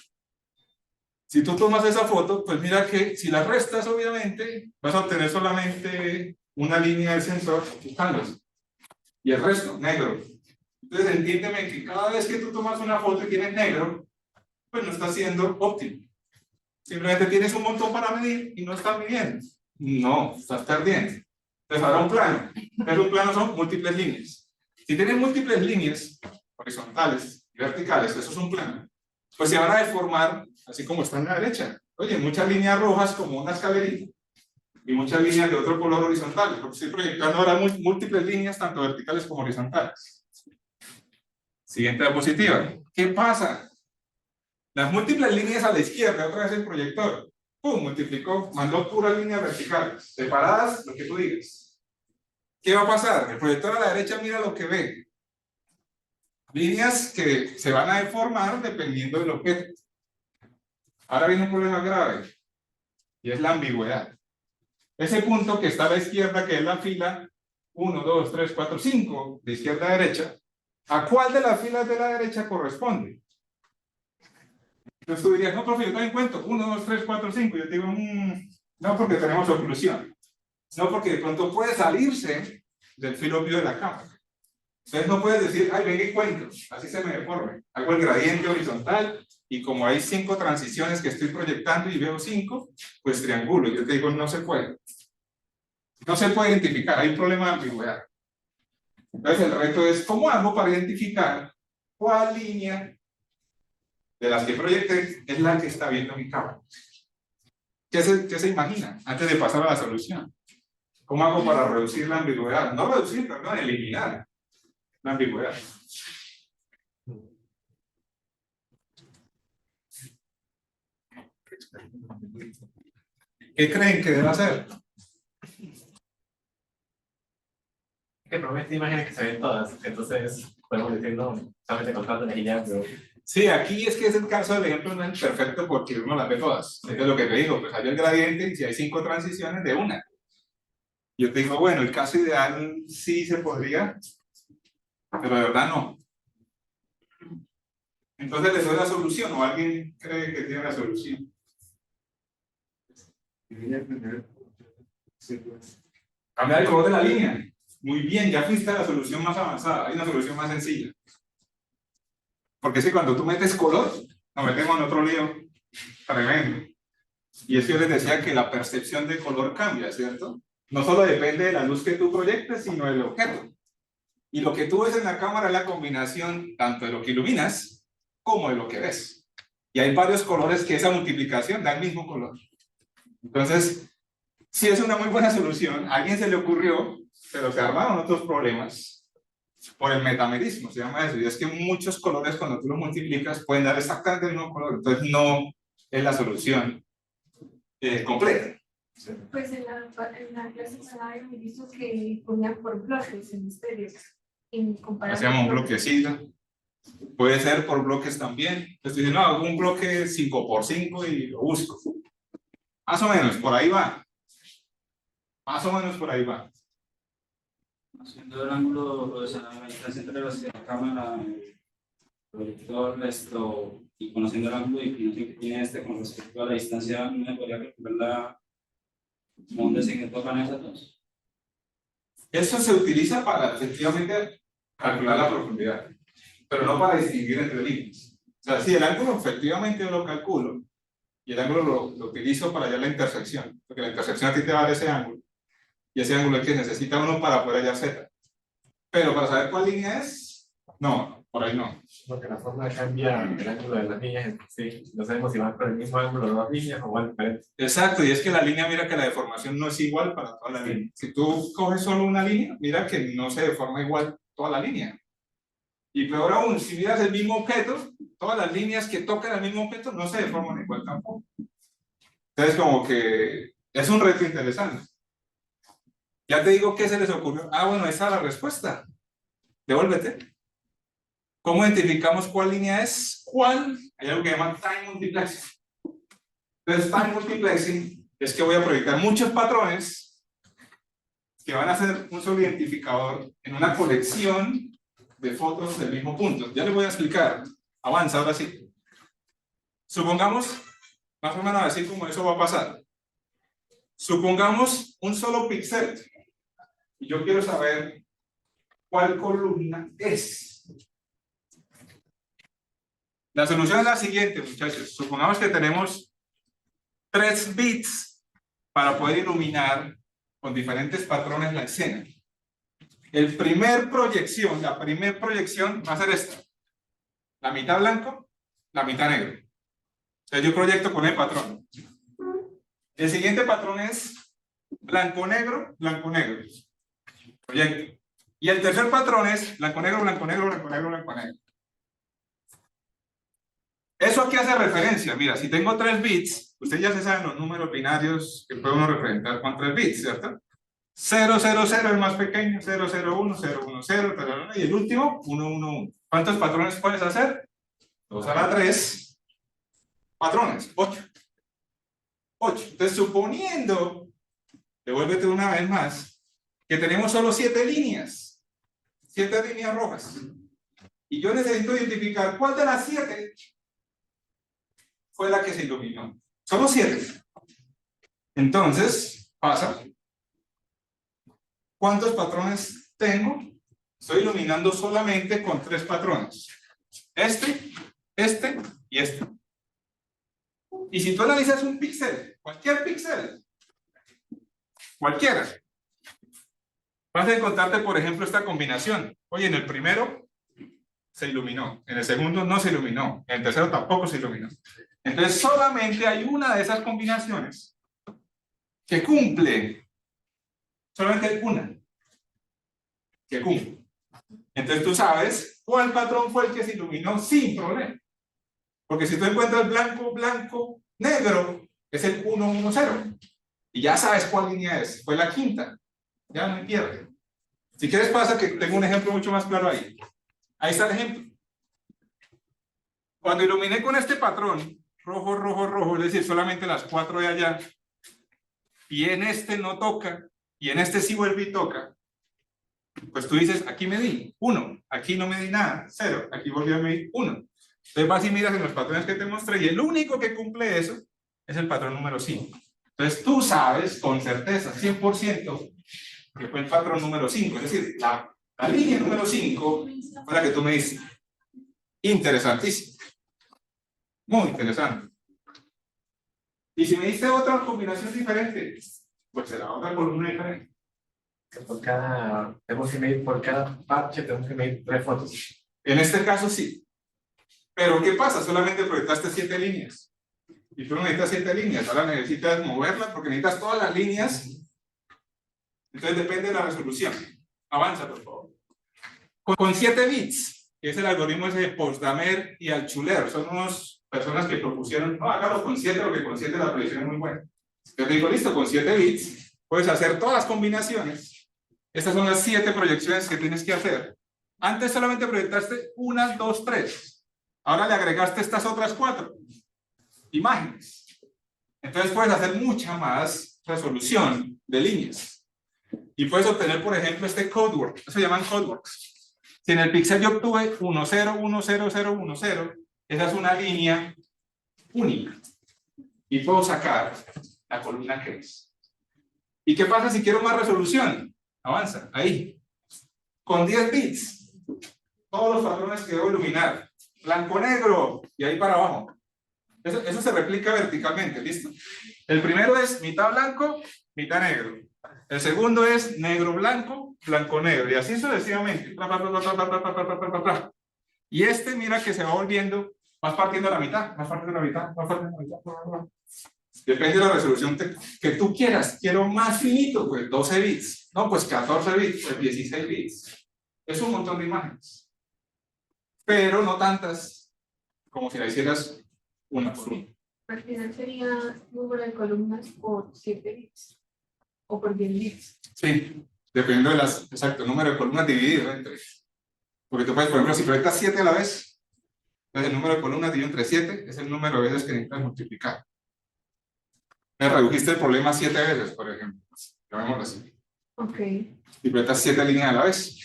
Si tú tomas esa foto, pues mira que si la restas, obviamente, vas a obtener solamente una línea del sensor, y el resto, negro. Entonces, entiéndeme que cada vez que tú tomas una foto y tienes negro, pues no está siendo óptimo. Simplemente tienes un montón para medir y no estás midiendo. No, estás perdiendo. Entonces, ahora un plano. Pero un plano son múltiples líneas. Si tienes múltiples líneas, horizontales y verticales, eso es un plano, pues se van a deformar así como está en la derecha. Oye, muchas líneas rojas como una escalerita y muchas líneas de otro color horizontales, porque estoy proyectando ahora múltiples líneas, tanto verticales como horizontales. Siguiente diapositiva. ¿Qué pasa? Las múltiples líneas a la izquierda, otra vez el proyector, ¡pum!, multiplicó, mandó puras líneas verticales, separadas, lo que tú digas. ¿Qué va a pasar? El proyector a la derecha mira lo que ve. Líneas que se van a deformar dependiendo del objeto. Ahora viene un problema grave, y es la ambigüedad. Ese punto que está a la izquierda, que es la fila 1, 2, 3, 4, 5, de izquierda a derecha, ¿a cuál de las filas de la derecha corresponde? Entonces tú dirías, no, profe, yo también cuento 1, 2, 3, 4, 5. Yo te digo, no, porque tenemos oclusión. No, porque de pronto puede salirse del filo obvio de la cámara. Entonces no puedes decir, ay, venga y cuento, así se me deforme. Hago el gradiente horizontal y como hay 5 transiciones que estoy proyectando y veo 5, pues triangulo. Yo te digo, no se puede. No se puede identificar, hay un problema de ambigüedad. Entonces el reto es, ¿cómo hago para identificar cuál línea de las que proyecté es la que está viendo mi cámara? ¿Qué se imagina antes de pasar a la solución? ¿Cómo hago para reducir la ambigüedad? No reducir, perdón, eliminar la ambigüedad. ¿Qué creen que debe hacer?
Que promete imágenes que se ven todas, entonces podemos decir no, solamente contándoles y ya, pero
Sí, aquí es que es el caso del ejemplo no es perfecto porque uno las ve todas. Es lo que te digo, pues hay el gradiente y si hay 5 transiciones de una. Yo te digo, bueno, el caso ideal sí se podría, pero de verdad no. Entonces les doy la solución o alguien cree que tiene la solución. Cambia el color de la línea. Muy bien, ya fuiste a la solución más avanzada. Hay una solución más sencilla. Porque es que cuando tú metes color, nos metemos en otro lío tremendo. Y es que yo les decía que la percepción de color cambia, ¿cierto? No solo depende de la luz que tú proyectes, sino del objeto. Y lo que tú ves en la cámara es la combinación tanto de lo que iluminas como de lo que ves. Y hay varios colores que esa multiplicación da el mismo color. Entonces, sí es una muy buena solución. A alguien se le ocurrió, pero se armaron otros problemas por el metamerismo, se llama eso. Y es que muchos colores, cuando tú los multiplicas, pueden dar exactamente el mismo color. Entonces, no es la solución completa.
Pues en la clase pasada me dijo que ponían por bloques en estéreos.
Hacíamos un bloquecito. Puede ser por bloques también. Entonces dicen, no, hago un bloque 5 por 5 y lo busco. Más o menos, por ahí va. Más o menos por ahí va.
Haciendo el ángulo, o sea, la distancia entre la cámara, el proyector, y conociendo el ángulo de inclinación que tiene con respecto a la distancia, ¿no me podría calcular la dónde se tocan esas dos?
Eso se utiliza para efectivamente calcular la profundidad, pero no para distinguir entre líneas. O sea, si el ángulo efectivamente yo lo calculo y el ángulo lo utilizo para hallar la intersección, porque la intersección a ti te va a dar ese ángulo, y ese ángulo es que necesita uno para poder hallar Z. Pero para saber cuál línea es, no, por ahí no.
porque la forma cambia el ángulo de las líneas, sí, no sabemos si van con el mismo ángulo de las líneas o van diferentes.
Exacto, y es que la línea, mira que la deformación no es igual para toda la línea. Si tú coges solo una línea, mira que no se deforma igual toda la línea. Y peor aún, si miras el mismo objeto, todas las líneas que tocan el mismo objeto no se deforman igual tampoco. Entonces, como que es un reto interesante. Ya te digo qué se les ocurrió. Ah, bueno, esa es la respuesta. Devuélvete. ¿Cómo identificamos cuál línea es cuál? Hay algo que se llama time multiplexing. Entonces, time multiplexing es que voy a proyectar muchos patrones que van a ser un solo identificador en una colección de fotos del mismo punto. Ya les voy a explicar. Avanza, ahora sí. Supongamos, más o menos así como eso va a pasar. Supongamos un solo píxel. Y yo quiero saber cuál columna es. La solución es la siguiente, muchachos. Supongamos que tenemos 3 bits para poder iluminar con diferentes patrones la escena. La primera proyección va a ser esta. La mitad blanco, la mitad negro. Entonces yo proyecto con el patrón. El siguiente patrón es blanco-negro, blanco-negro. Proyecto. Y el tercer patrón es blanco-negro, blanco-negro, blanco-negro, blanco-negro. ¿Eso a qué hace referencia? Mira, si tengo 3 bits, ustedes ya se saben los números binarios que puede uno representar con 3 bits, ¿cierto? 0, 0, 0 es más pequeño, 0, 0, 1, 0, 1, 0, y el último, 1, 1, 1. ¿Cuántos patrones puedes hacer? 2 a la 3. Patrones, 8. 8. Entonces, suponiendo, devuélvete una vez más, que tenemos solo 7 líneas. 7 líneas rojas. Y yo necesito identificar cuál de las 7 fue la que se iluminó. Solo 7. Entonces, pasa. ¿Cuántos patrones tengo? Estoy iluminando solamente con 3 patrones. Este y este. Y si tú analizas un píxel, cualquier píxel, cualquiera, vas a encontrarte, por ejemplo, esta combinación. Oye, en el primero se iluminó, en el segundo no se iluminó, en el tercero tampoco se iluminó. Entonces, solamente hay una de esas combinaciones que cumple, solamente una que cumple. Entonces tú sabes cuál patrón fue el que se iluminó sin problema. Porque si tú encuentras blanco, blanco, Negro es el 1, 1, 0. Y ya sabes cuál línea es. Fue la quinta. Ya no hay pierde. Si quieres pasa que tengo un ejemplo mucho más claro ahí. Ahí está el ejemplo. Cuando iluminé con este patrón, rojo, rojo, rojo, es decir, solamente las 4 de allá, y en este no toca, y en este sí vuelve y toca, pues tú dices, aquí me di 1, aquí no me di nada, 0, aquí volvió a medir 1. Entonces vas y miras en los patrones que te mostré, y el único que cumple eso es el patrón número 5. Entonces tú sabes con certeza, 100%, que fue el patrón número 5, es decir, la línea número 5 fue la que tú me diste. Interesantísimo. Muy interesante. Y si me diste otra combinación diferente, pues será otra columna diferente.
Tenemos que medir por cada parche, tenemos que medir 3 fotos.
En este caso sí. Pero ¿qué pasa? Solamente proyectaste 7 líneas. Y tú no necesitas 7 líneas, ahora necesitas moverlas porque necesitas todas las líneas. Entonces depende de la resolución. Avanza, por favor. Con 7 bits, que es el algoritmo ese de Potsdamer y Altschuler, son unas personas que propusieron, no, hágalo con 7 porque con 7 la predicción es muy buena. Yo te digo, listo, con 7 bits puedes hacer todas las combinaciones. Estas son las 7 proyecciones que tienes que hacer. Antes solamente proyectaste 1, 2, 3. Ahora le agregaste estas otras 4 imágenes. Entonces puedes hacer mucha más resolución de líneas. Y puedes obtener, por ejemplo, este codework. Eso se llaman codeworks. Si en el pixel yo obtuve 1, 0, 1, 0, 0, 1, 0, esa es una línea única. Y puedo sacar la columna que es. ¿Y qué pasa si quiero más resolución? Avanza, ahí. Con 10 bits, todos los patrones que debo iluminar. Blanco, negro, y ahí para abajo. Eso se replica verticalmente, ¿listo? El primero es mitad blanco, mitad negro. El segundo es negro, blanco, blanco, negro. Y así sucesivamente. Y este, mira que se va volviendo, vas partiendo a la mitad, vas partiendo a la mitad, vas partiendo a la mitad. Depende de la resolución que tú quieras. Quiero más finito, pues 12 bits. No, pues 14 bits, pues 16 bits. Es un montón de imágenes. Pero no tantas como si la hicieras una por una.
Al final sería número de columnas por 7 bits o por 10 bits.
Sí, dependiendo de las, exacto, número de columnas dividido entre. Porque tú puedes, por ejemplo, si proyectas 7 a la vez, entonces el número de columnas dividido entre 7 es el número de veces que necesitas multiplicar. Me redujiste el problema 7 veces, por ejemplo. Llamémoslo así.
Ok.
Si proyectas 7 líneas a la vez.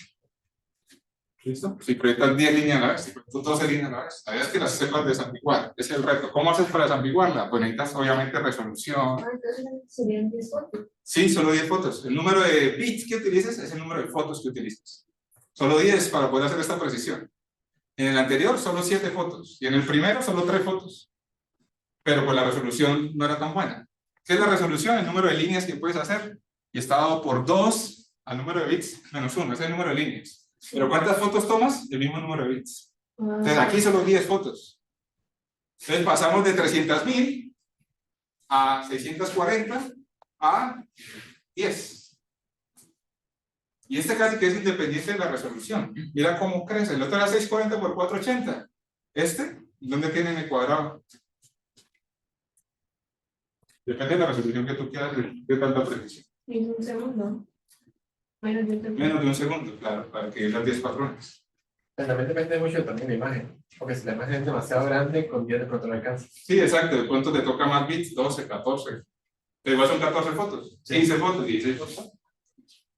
¿Listo? Si proyectas 10 líneas a la vez, si proyectas 12 líneas a la vez, la idea es que las sepas desambiguar. Ese es el reto. ¿Cómo haces para desambiguarla? Pues necesitas obviamente resolución.
Entonces serían 10 fotos.
Sí, solo 10 fotos. El número de bits que utilices es el número de fotos que utilices. Solo 10 para poder hacer esta precisión. En el anterior solo 7 fotos. Y en el primero solo 3 fotos. Pero pues la resolución no era tan buena. ¿Qué es la resolución? El número de líneas que puedes hacer. Y está dado por 2 al número de bits menos 1. Ese es el número de líneas. Pero ¿cuántas fotos tomas? El mismo número de bits. Entonces aquí solo 10 fotos. Entonces pasamos de 300.000 a 640 a 10. Y este casi que es independiente de la resolución. Mira cómo crece. El otro era 640 por 480. Este, ¿dónde tiene en el cuadrado? Depende de la resolución que tú quieras de tanta precisión.
Y en un segundo. Menos de un segundo.
Menos de un segundo, claro, para que las 10 patrones.
Pero también depende mucho también de la imagen. Porque si la imagen es demasiado grande, con 10 de pronto no alcanza.
Sí, exacto. De pronto te toca más bits, 12, 14. Igual son 14 fotos, 15 fotos, 16 fotos.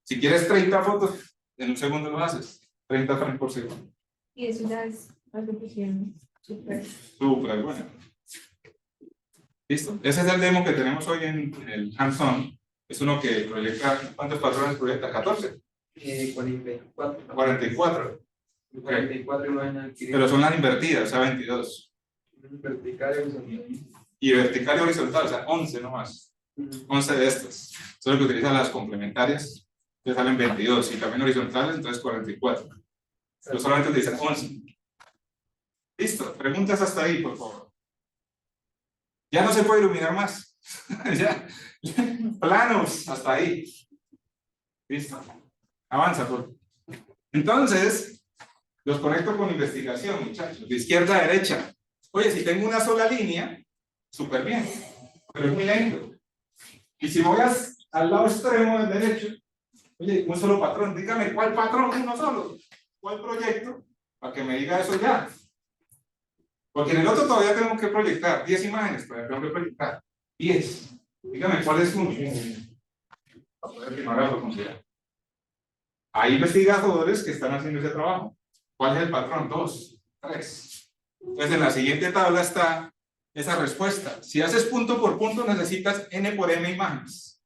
Si quieres 30 fotos, en un segundo lo haces. 30 frames por segundo.
Y eso ya es resolución súper.
Súper bueno. Listo. Ese es el demo que tenemos hoy en el hands-on. Es uno que proyecta, ¿cuántos patrones proyecta? 14.
44.
44.
44 imágenes
Pero son las invertidas, o sea, 22.
vertical y horizontal.
Y vertical y horizontal, o sea, 11 nomás. 11 de estas. Solo que utilizan las complementarias, que salen 22. Y también horizontales, entonces 44. Pero solamente utilizan 11. Listo. Preguntas hasta ahí, por favor. Ya no se puede iluminar más. Ya. Planos, hasta ahí. Listo. Avanza, por favor. Entonces, los conecto con investigación, muchachos. De izquierda a derecha. Oye, si tengo una sola línea, súper bien, pero es muy lento. Y si voy al lado extremo del derecho, oye, un solo patrón, dígame cuál patrón, uno solo, cuál proyecto, para que me diga eso ya. Porque en el otro todavía tengo que proyectar 10 imágenes, todavía tengo que proyectar 10. Dígame cuál es uno. Para poder firmar la profundidad. Hay investigadores que están haciendo ese trabajo. ¿Cuál es el patrón? 2, 3. Entonces en la siguiente tabla está esa respuesta. Si haces punto por punto necesitas n por m imágenes.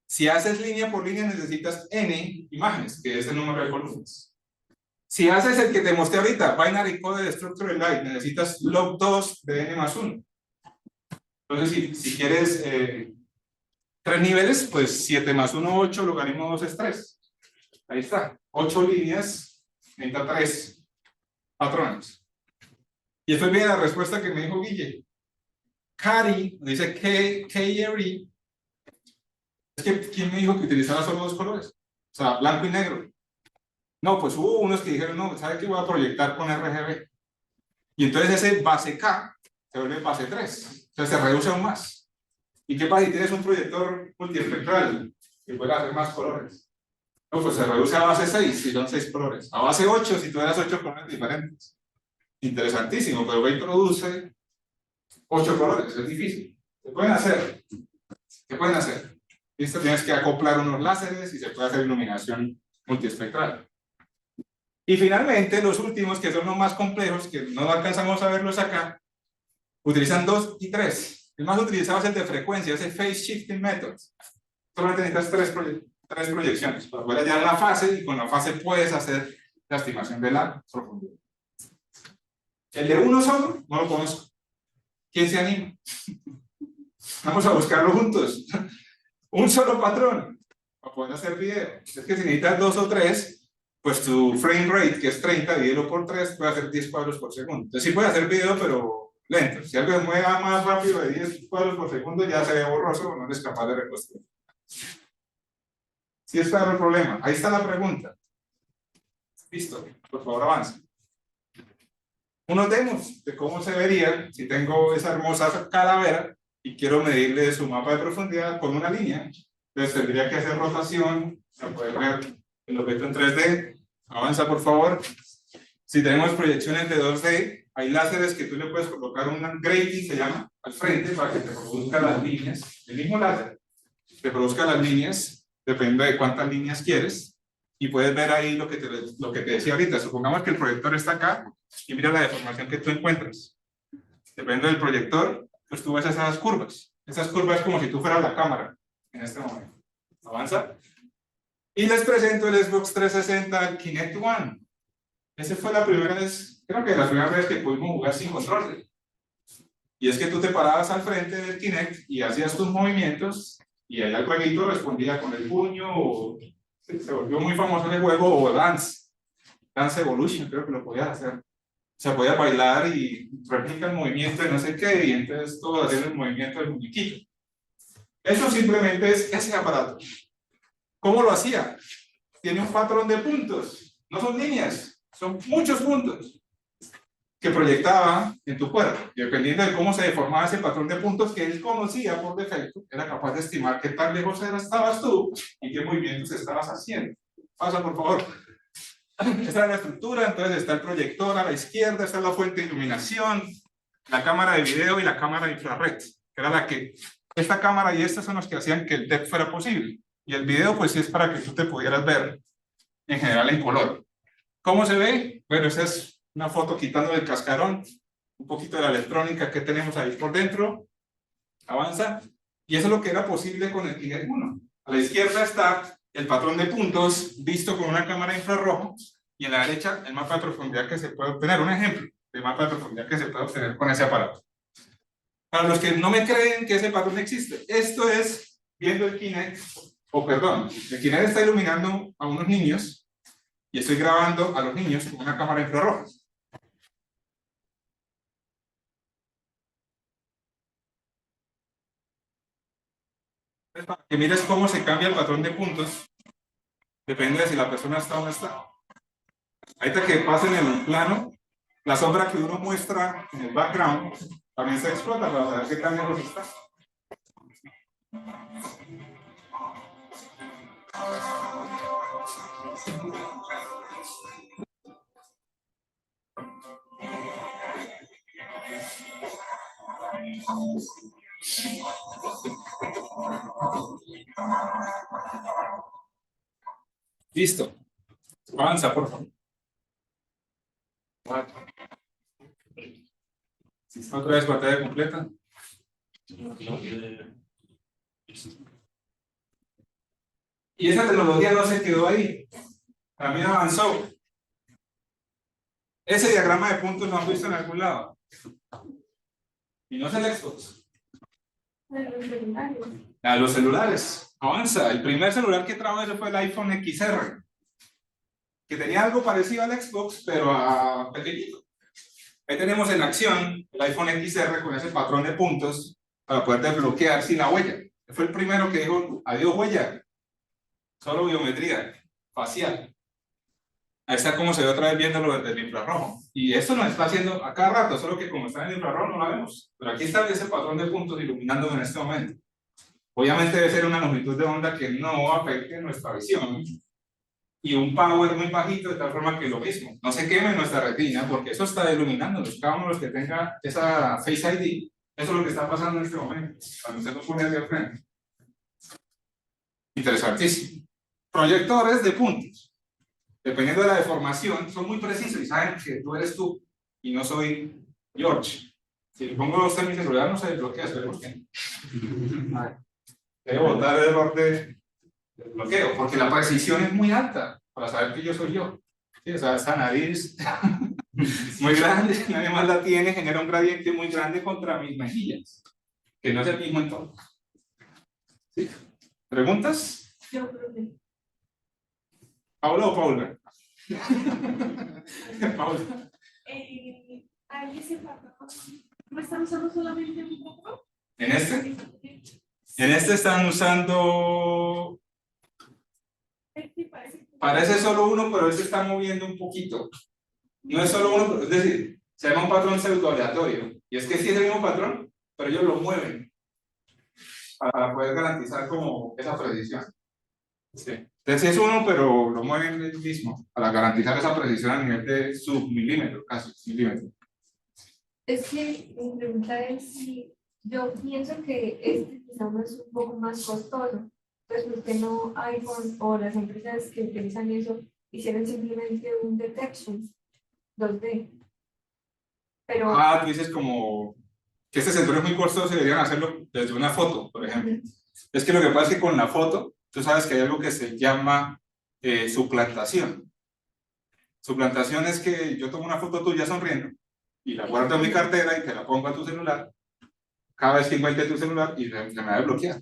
Si haces línea por línea necesitas n imágenes, que es el número de columnas. Si haces el que te mostré ahorita, Binary Coded Structured Light, necesitas log 2 de n más 1. Entonces si quieres 3 niveles, pues 7 más 1, 8, logaritmo 2 es 3. Ahí está, 8 líneas, necesita 3 patrones. Y esto viene la respuesta que me dijo Guille. Cari, dice KRE, es que ¿quién me dijo que utilizaba solo 2 colores? O sea, blanco y negro. No, pues hubo unos que dijeron, no, ¿sabe qué? Voy a proyectar con RGB. Y entonces ese base K se vuelve base 3. O sea, se reduce aún más. ¿Y qué pasa si tienes un proyector multiespectral que puede hacer más colores? No, pues se reduce a base 6 si son 6 colores. A base 8 si tuvieras 8 colores diferentes. Interesantísimo, pero introduce 8 colores, es difícil. ¿Qué pueden hacer? ¿Qué pueden hacer? Listo, tienes que acoplar unos láseres y se puede hacer iluminación multiespectral. Y finalmente, los últimos, que son los más complejos, que no alcanzamos a verlos acá, utilizan 2 y 3. El más utilizado es el de frecuencia, es el Phase Shifting Method. Solamente necesitas 3 proyecciones para poder hallar la fase, y con la fase puedes hacer la estimación de la profundidad. El de uno solo, no lo conozco. ¿Quién se anima? Vamos a buscarlo juntos. Un solo patrón para poder hacer video. Es que si necesitas 2 o 3, pues tu frame rate, que es 30, divídelo por 3, puede hacer 10 cuadros por segundo. Entonces sí puede hacer video, pero lento. Si algo se mueva más rápido de 10 cuadros por segundo, ya se ve borroso o no eres capaz de reconstruir. Sí está el problema. Ahí está la pregunta. Listo. Por favor, avanza. Unos demos de cómo se vería si tengo esa hermosa calavera y quiero medirle su mapa de profundidad con una línea. Entonces tendría que hacer rotación para poder ver el objeto en 3D. Avanza, por favor. Si tenemos proyecciones de 2D, hay láseres que tú le puedes colocar un grating, se llama, al frente para que te produzca las líneas. El mismo láser te produzca las líneas, dependiendo de cuántas líneas quieres. Y puedes ver ahí lo que te decía ahorita. Supongamos que el proyector está acá y mira la deformación que tú encuentras. Dependiendo del proyector, pues tú ves esas curvas. Esas curvas es como si tú fueras la cámara en este momento. Avanza. Y les presento el Xbox 360 el Kinect One. Esa fue la primera vez, creo que la primera vez que pudimos jugar sin control. Y es que tú te parabas al frente del Kinect y hacías tus movimientos y allá el jueguito respondía con el puño o se volvió muy famoso el juego, o Dance Evolution, creo que lo podías hacer. O sea, podías bailar y replica el movimiento de no sé qué, y entonces todo haciendo el movimiento del muñequito. Eso simplemente es ese aparato. ¿Cómo lo hacía? Tiene un patrón de puntos, no son líneas, son muchos puntos que proyectaba en tu cuerpo. Y dependiendo de cómo se deformaba ese patrón de puntos que él conocía por defecto, era capaz de estimar qué tan lejos estabas tú y qué movimientos estabas haciendo. Pasa, por favor. Esta es la estructura, entonces está el proyector a la izquierda, está la fuente de iluminación, la cámara de video y la cámara de infrarred, que era la que, esta cámara y estas son los que hacían que el TED fuera posible. Y el video, pues sí es para que tú te pudieras ver en general en color. ¿Cómo se ve? Bueno, esa es una foto quitando el cascarón, un poquito de la electrónica que tenemos ahí por dentro. Avanza. Y eso es lo que era posible con el Kinect 1. A la izquierda está el patrón de puntos visto con una cámara infrarrojo y en la derecha el mapa de profundidad que se puede obtener. Un ejemplo de mapa de profundidad que se puede obtener con ese aparato. Para los que no me creen que ese patrón existe, esto es viendo el Kinect, o perdón, el Kinect está iluminando a unos niños y estoy grabando a los niños con una cámara infrarroja. Para que mires cómo se cambia el patrón de puntos, depende de si la persona está o no está. Ahorita que pasen en el plano, la sombra que uno muestra en el background, también se explota para saber qué tan lejos está. Listo. Avanza, por favor. Otra vez pantalla completa. Y esa tecnología no se quedó ahí, también avanzó. Ese diagrama de puntos lo han visto en algún lado. Y no es el Xbox.
De los celulares.
A los celulares. Avanza. El primer celular que trajo eso fue el iPhone XR, que tenía algo parecido al Xbox, pero a pequeñito. Ahí tenemos en acción el iPhone XR con ese patrón de puntos para poder desbloquear sin la huella. Fue el primero que dijo, adiós huella, solo biometría facial. Ahí está como se ve otra vez viéndolo desde el infrarrojo. Y esto nos está haciendo a cada rato, solo que como está en el infrarrojo no la vemos. Pero aquí está ese patrón de puntos iluminando en este momento. Obviamente debe ser una longitud de onda que no afecte nuestra visión. Y un power muy bajito, de tal forma que lo mismo, no se queme nuestra retina, porque eso está iluminándonos. Cada uno de los que tenga esa Face ID, eso es lo que está pasando en este momento, cuando usted lo pone hacia frente. Interesantísimo. Proyectores de puntos. Dependiendo de la deformación, son muy precisos y saben que tú eres tú y no soy George. Si le pongo usted en mi celular, no se desbloquea, ¿sabe por qué? Debe botar el error de bloqueo, porque la precisión es muy alta para saber que yo soy yo. ¿Sí? O sea, esta nariz muy grande, nadie más la tiene, genera un gradiente muy grande contra mis mejillas, que no es el mismo en todos. ¿Sí? ¿Preguntas?
Yo creo que
¿Paula o Paula? Paula.
ahí ese patrón, ¿no están usando solamente un poco?
¿En este? En este están usando... Parece solo uno, pero este está moviendo un poquito. No es solo uno, pero es decir, se llama un patrón pseudo aleatorio. Y es que sí es el mismo patrón, pero ellos lo mueven para poder garantizar como esa precisión. Sí. Entonces sí es uno, pero lo mueven el mismo para garantizar esa precisión a nivel de submilímetro, casi milímetro.
Es que mi pregunta es si yo pienso que este quizás es un poco más costoso. Pues ¿por qué no iPhone o las empresas que utilizan eso hicieron simplemente un detection 2D? Pero
Tú dices como que este sensor es muy costoso y deberían hacerlo desde una foto, por ejemplo. Es que lo que pasa es que con la foto, tú sabes que hay algo que se llama suplantación. Suplantación es que yo tomo una foto tuya sonriendo y la guardo en mi cartera y te la pongo a tu celular. Cada vez que encuentre tu celular y se me va a bloquear.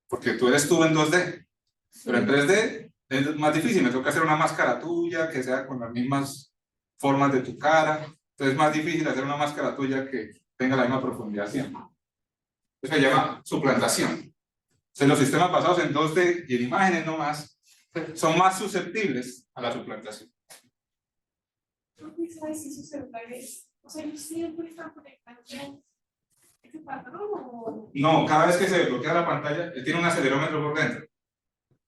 Porque tú eres tú en 2D. Pero en 3D es más difícil. Me toca hacer una máscara tuya que sea con las mismas formas de tu cara. Entonces es más difícil hacer una máscara tuya que tenga la misma profundidad siempre. Eso se llama suplantación. Entonces los sistemas basados en 2D y en imágenes no más son más susceptibles a la suplantación.
¿tú qué sabes si esos celulares, o sea, ellos siempre están conectando ese patrón o...?
No, cada vez que se desbloquea la pantalla, él tiene un acelerómetro por dentro.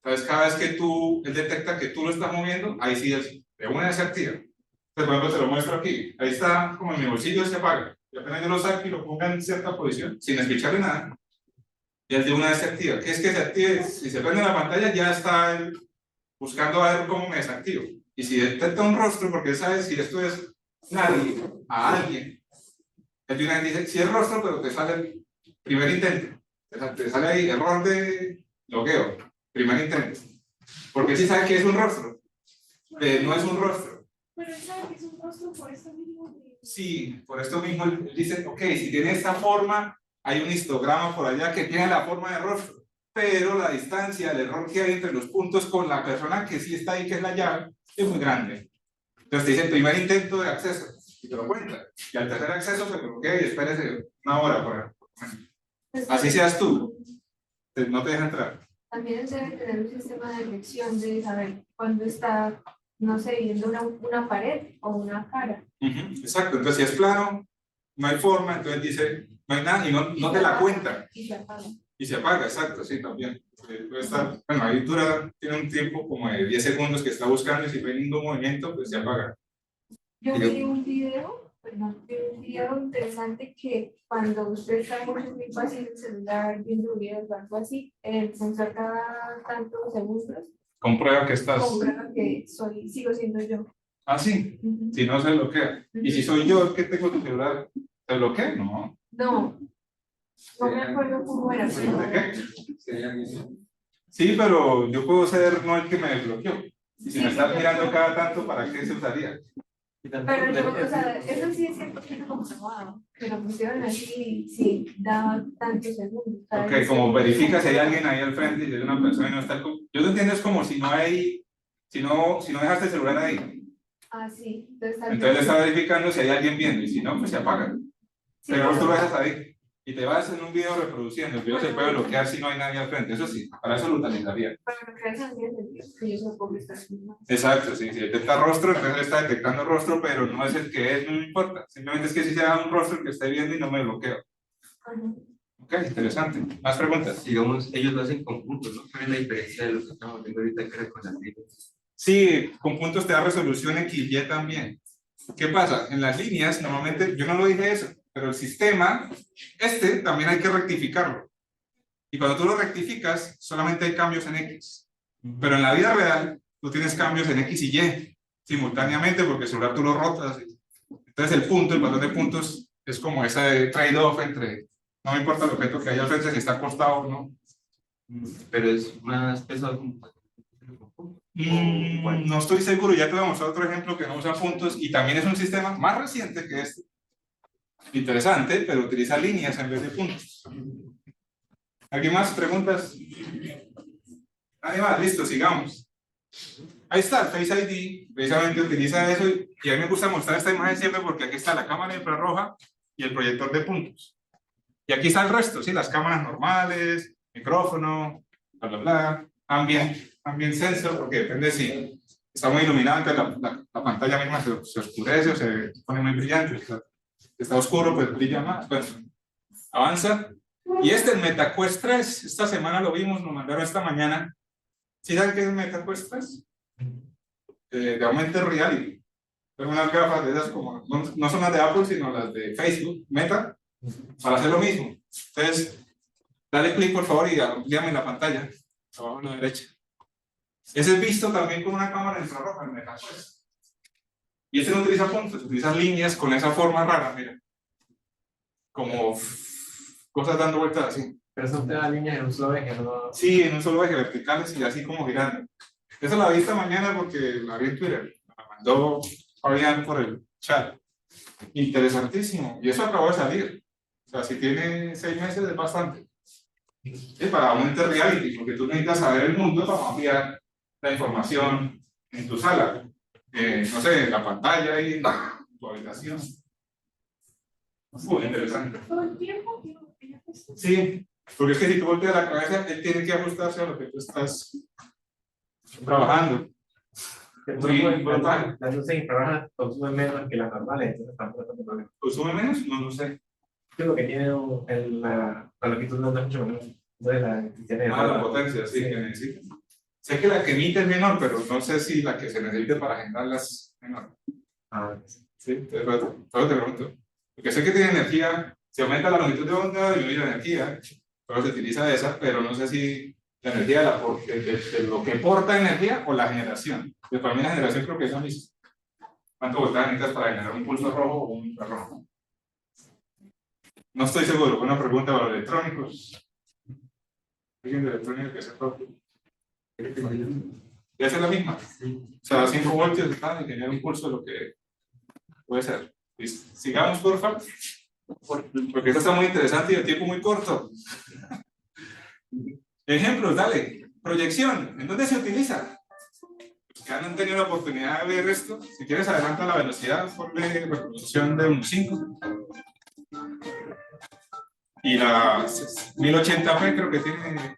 Entonces cada vez que él detecta que tú lo estás moviendo, ahí sí de una vez se activa. Entonces, por ejemplo, te lo muestro aquí. Ahí está, como en mi bolsillo, se apaga. Y apenas yo lo saco y lo ponga en cierta posición, sin escucharle nada, y él de una vez se activa. ¿Qué es que se active? Si se prende la pantalla, ya está él buscando a ver cómo me desactivo. Y si detecta un rostro, porque él sabe si esto es nadie, a alguien, él de una vez dice, si es rostro, pero te sale el primer intento. Te sale ahí error de logueo, primer intento. Porque si sabe que es un rostro, no es un rostro.
Pero él sabe que es un rostro por eso mismo.
Sí, por esto mismo él dice, ok, si tiene esta forma, hay un histograma por allá que tiene la forma de rostro, pero la distancia, el error que hay entre los puntos con la persona que sí está ahí, que es la llave, es muy grande. Entonces te dice el primer intento de acceso, y te lo cuenta. Y al tercer acceso se bloquea y espérese una hora por ejemplo. Así seas tú, no te deja entrar.
También debe tener un sistema de detección de saber cuándo está, no sé, viendo una pared o una cara.
Exacto, entonces si es plano, no hay forma, entonces dice, no hay nada y no te la cuenta.
Y se apaga.
Y se apaga, exacto, sí, también. Puede estar, bueno, ahí tiene un tiempo como de 10 segundos que está buscando y si no hay ningún movimiento, pues se apaga.
Yo vi un video, perdón, vi un video interesante que cuando usted está muy fácil en el celular viendo videos o algo así, el sensor cada tantos segundos
Comprueba que estás.
comprueba que sigo siendo yo.
Ah, sí,
Ujú.
si no se bloquea. Y si soy yo el que tengo tu celular, ¿se bloquea? No.
No, no me acuerdo cómo era, pero
¿De qué?
Sería mismo.
Sí, pero yo puedo ser no el que me desbloqueó. Y si me estás
sí,
mirando cada tanto, ¿para qué se usaría?
pero yo, o sea, eso sí es 100% comprobado, que lo pusieron así, sí, daba tantos segundos. cada
Ok,
10
como
segundos.
verifica si hay alguien ahí al frente y si hay una persona y no está yo lo entiendo es como si no hay, si no dejaste el celular ahí.
Ah, sí, entonces tal
Entonces le
vez-
está verificando si hay alguien viendo y si no, pues se apaga.
sí,
Pero tú
pero-
lo dejas ahí y te vas en un video reproduciendo. El video se puede bloquear si no hay nadie al frente. Eso sí, para eso lo utilizaría.
pero lo que hacen tiene sentido, que yo solo puedo estar filmando.
Exacto, sí, si detecta rostro, entonces está detectando rostro, pero no es el que es, no me importa. Simplemente es que si sea un rostro que esté viendo y no me bloqueo.
Ajá.
Ok, interesante. ¿Más preguntas?
Digamos, ellos lo hacen con puntos, ¿no? ¿Cuál es la diferencia de lo que estamos viendo ahorita que era con las líneas?
Sí, con puntos te da resolución XY también. ¿Qué pasa? En las líneas, normalmente, yo no lo dije eso, pero el sistema, también hay que rectificarlo. Y cuando tú lo rectificas, solamente hay cambios en X. Pero en la vida real, tú tienes cambios en X y Y simultáneamente porque el celular tú lo rotas. Entonces el punto, el valor de puntos, es como ese trade-off entre, no me importa el objeto que haya al frente, si está acostado o no.
Pero es más pesado como
No estoy seguro, ya te voy a mostrar otro ejemplo que no usa puntos y también es un sistema más reciente que este. Interesante, pero utiliza líneas en vez de puntos. ¿Alguien más? ¿Preguntas? Nadie más, listo, sigamos. Ahí está, el Face ID, precisamente utiliza eso y a mí me gusta mostrar esta imagen siempre porque aquí está la cámara infrarroja y el proyector de puntos. Y aquí está el resto, ¿sí? Las cámaras normales, micrófono, bla, bla, bla, ambient sensor, porque depende si está muy iluminado, entonces la pantalla misma se oscurece o se pone muy brillante. Si está oscuro, pues brilla más. Bueno, avanza. Y el MetaQuest 3, esta semana lo vimos, nos mandaron esta mañana. ¿Sí saben qué es el MetaQuest 3? De augmented reality. Son unas gafas de esas como, no son las de Apple, sino las de Facebook, Meta, para hacer lo mismo. Entonces, dale clic por favor y amplíame la pantalla, abajo a la derecha. Ese es visto también con una cámara infrarroja, el MetaQuest. Y no utiliza puntos, utiliza líneas con esa forma rara, mira. Como cosas dando vueltas así.
Pero eso te da líneas en un solo eje, ¿no?
Sí, en un solo eje, verticales y así como girando. Eso la vi esta mañana porque la vi en Twitter. La mandó Fabián por el chat. Interesantísimo. Y eso acabó de salir. O sea, si tiene 6 meses es bastante. Es para augmented reality, porque tú necesitas saber el mundo para ampliar la información en tu sala. No sé, en la pantalla y en tu habitación. Muy interesante.
Todo el tiempo, ella pues,
Sí, porque es que si tú volteas la cabeza, él tiene que ajustarse a lo que tú estás trabajando. Muy brutal.
Las luces infrarrojas consumen menos que las normales, entonces tampoco es tanto problema.
¿Consume menos? No lo sé.
Yo lo que tiene la longitud no es mucho menor. Entonces tiene
La potencia, sí, que necesita. Sé que la que emite es menor, pero no sé si la que se necesite para agendarla es menor.
Ah,
Sí, todo te pregunto. Porque sé que tiene energía, si aumenta la longitud de onda, disminuye la energía, pero se utiliza esa, pero no sé si la energía de lo que porta energía o la generación. Pues para mí la generación creo que es la misma. ¿Cuánto voltaje necesitas para generar un pulso rojo o un infrarrojo? No estoy seguro, una pregunta para los electrónicos. ¿Alguien de electrónica que sepa? ¿Ya es la misma? O sea, 5 voltios está y generar un pulso lo que puede ser. Sigamos, por favor. Porque esto está muy interesante y el tiempo muy corto. Ejemplos, dale. Proyección, ¿en dónde se utiliza? Que han tenido la oportunidad de ver esto. Si quieres, adelanta la velocidad, ponle reproducción de un 5. Y la 1080p creo que tiene.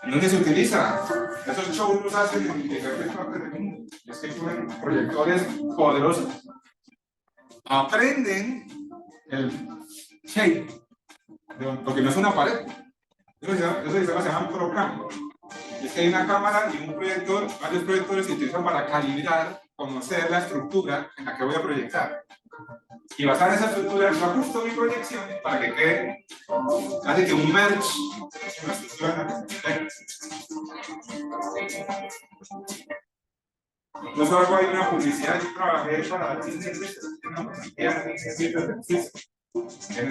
¿Dónde se utiliza? Esos shows los hacen en diferentes partes del mundo. Es que ponen proyectores poderosos. Aprenden el shape, porque no es una pared. Eso se llama programa. Es que hay una cámara y un proyector, varios proyectores se utilizan para calibrar, conocer la estructura en la que voy a proyectar. Y basada en esa estructura, yo ajusto mi proyección para que quede, hace que un merge, una estructura en la que se proyecta. Yo solo hay una publicidad, yo trabajé para en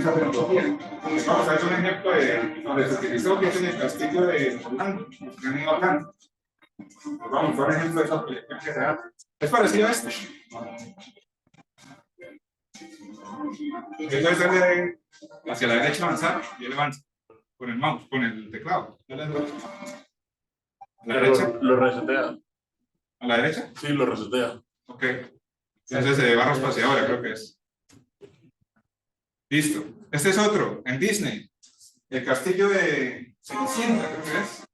esa tecnología. Vamos a ver un ejemplo de donde se utilizó, que es en el castillo de Orlando, en Orlando. Vamos a ver un ejemplo de esa proyección que se hace. Es parecido a este. Entonces darle hacia la derecha avanzar y él avanza con el mouse, con el teclado. ¿A la derecha?
Lo resetea.
¿A la derecha?
Sí, lo resetea.
Ok. Entonces de barra espaciadora creo que es. Listo. Este es otro, en Disney. El castillo de Cenicienta, creo que es.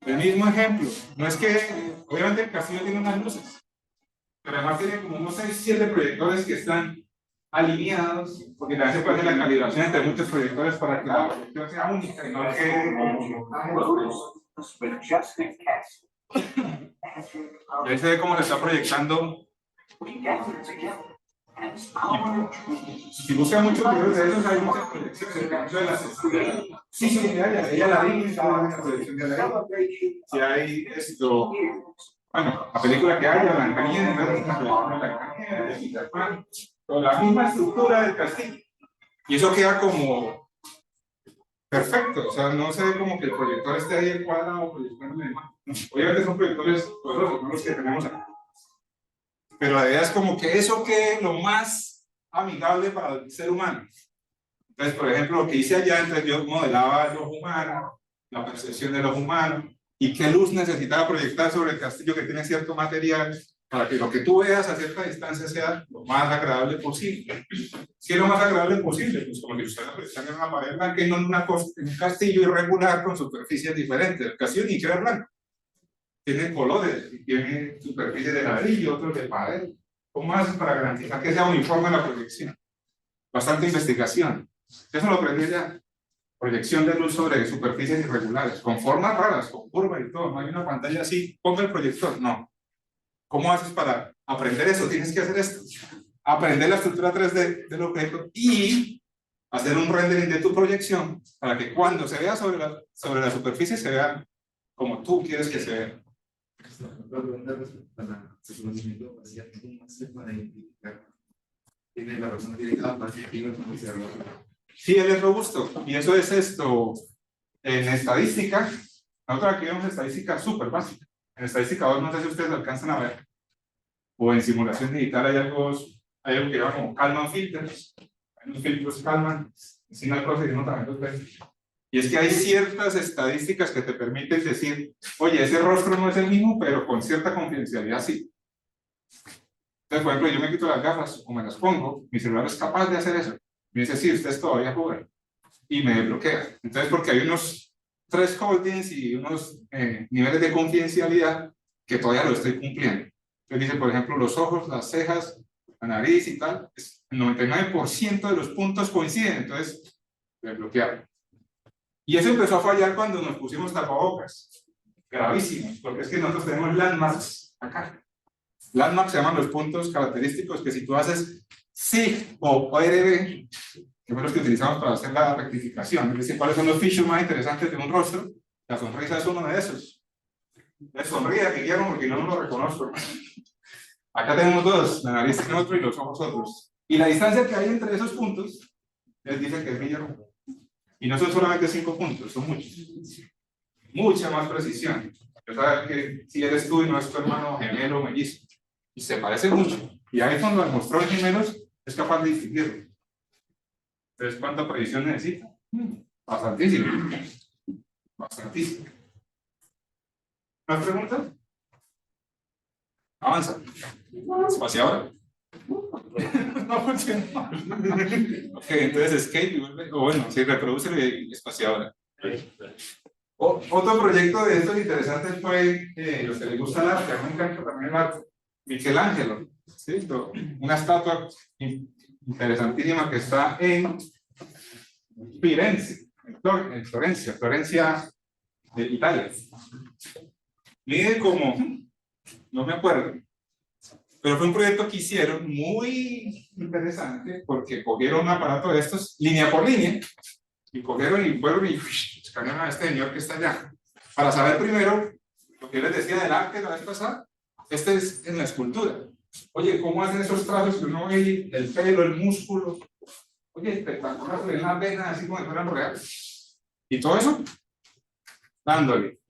El mismo ejemplo. No es que, obviamente el castillo tiene unas luces, pero además tiene como unos 6 o 7 proyectores que están alineados, porque también se puede hacer la calibración entre muchos proyectores para que la proyección sea única y no quede y ahí se ve cómo le está proyectando. Si busca muchos videos de esos, hay muchas proyecciones de las sí, ella la vi, la proyección de la si hay esto, bueno, la película que haya, Blancanieves, con la misma estructura del castillo. Y eso queda como perfecto, o sea, no se ve como que el proyector esté ahí el cuadrado proyectando la imagen. Obviamente son proyectores poderosos, no los que tenemos aquí. Pero la idea es como que eso quede lo más amigable para el ser humano. Entonces, por ejemplo, lo que hice allá, entonces yo modelaba el ojo humano, la percepción del ojo humano, y qué luz necesitaba proyectar sobre el castillo que tiene cierto material, para que lo que tú veas a cierta distancia sea lo más agradable posible. Si es lo más agradable posible, pues como si usted proyectando en una pared blanca y no en un castillo irregular con superficies diferentes. El castillo ni siquiera es blanco. Tiene colores, tiene superficie de ladrillo, otros de pared. ¿Cómo haces para garantizar que sea uniforme la proyección? Bastante investigación. Eso lo aprendí ya. Proyección de luz sobre superficies irregulares, con formas raras, con curvas y todo. No hay una pantalla así, ponga el proyector. No. ¿Cómo haces para aprender eso? Tienes que hacer esto. Aprender la estructura 3D del objeto y hacer un rendering de tu proyección para que cuando se vea sobre la superficie se vea como tú quieres que se vea.
Tiene la persona tiene capas y tiene un observador.
Sí, él es robusto. Y eso es esto. En estadística, nosotros aquí vemos estadística súper básica. En estadística 2, no sé si ustedes alcanzan a ver. O en simulación digital hay algo que llama como Kalman filters. Hay unos filtros Kalman. Si no hay cosas, no también los ven. Y es que hay ciertas estadísticas que te permiten decir, oye, ese rostro no es el mismo, pero con cierta confidencialidad sí. Entonces, por ejemplo, yo me quito las gafas o me las pongo, mi celular es capaz de hacer eso. Me dice, sí, usted es todavía joven. Y me desbloquea. Entonces, porque hay unos thresholdings y unos niveles de confidencialidad que todavía lo estoy cumpliendo. Entonces dice, por ejemplo, los ojos, las cejas, la nariz y tal, el 99% de los puntos coinciden, entonces desbloqueado. Y eso empezó a fallar cuando nos pusimos tapabocas. Gravísimos, porque es que nosotros tenemos landmarks acá. Landmarks se llaman los puntos característicos que si tú haces SIG o ORB, que son los que utilizamos para hacer la rectificación, es decir, cuáles son los features más interesantes de un rostro, la sonrisa es uno de esos. Es sonría, Guillermo, porque yo no lo reconozco. Acá tenemos dos, la nariz tiene otro y los ojos otros. Y la distancia que hay entre esos puntos, les dice que es Guillermo. Y no son solamente 5 puntos, son muchos. Mucha más precisión. Yo sabía que si eres tú y no es tu hermano gemelo o mellizo. Y se parece mucho. Y iPhone lo demostró en gemelos, es capaz de distinguirlo. Entonces, ¿cuánta precisión necesita? Bastantísimo. Bastantísimo. ¿Más preguntas? Avanza. Espaciadora. No funciona. Ok, entonces escape y vuelve, o bueno, si reproduce y espaciadora. Otro proyecto de estos interesantes fue los que les gusta el arte, a mí me encanta también el arte. Michelangelo, ¿sí? Una estatua interesantísima que está en Firenze, en Florencia, de Italia. Mide como, no me acuerdo, pero fue un proyecto que hicieron muy interesante porque cogieron un aparato de estos, línea por línea, y cogieron y fueron y escanearon a este señor que está allá, para saber primero, lo que yo les decía del arte la vez pasada, este es en la escultura. Oye, ¿cómo hacen esos trazos que uno ve el pelo, el músculo? Oye, espectacular, se ven las venas así como si fueran reales. Y todo eso, dándole.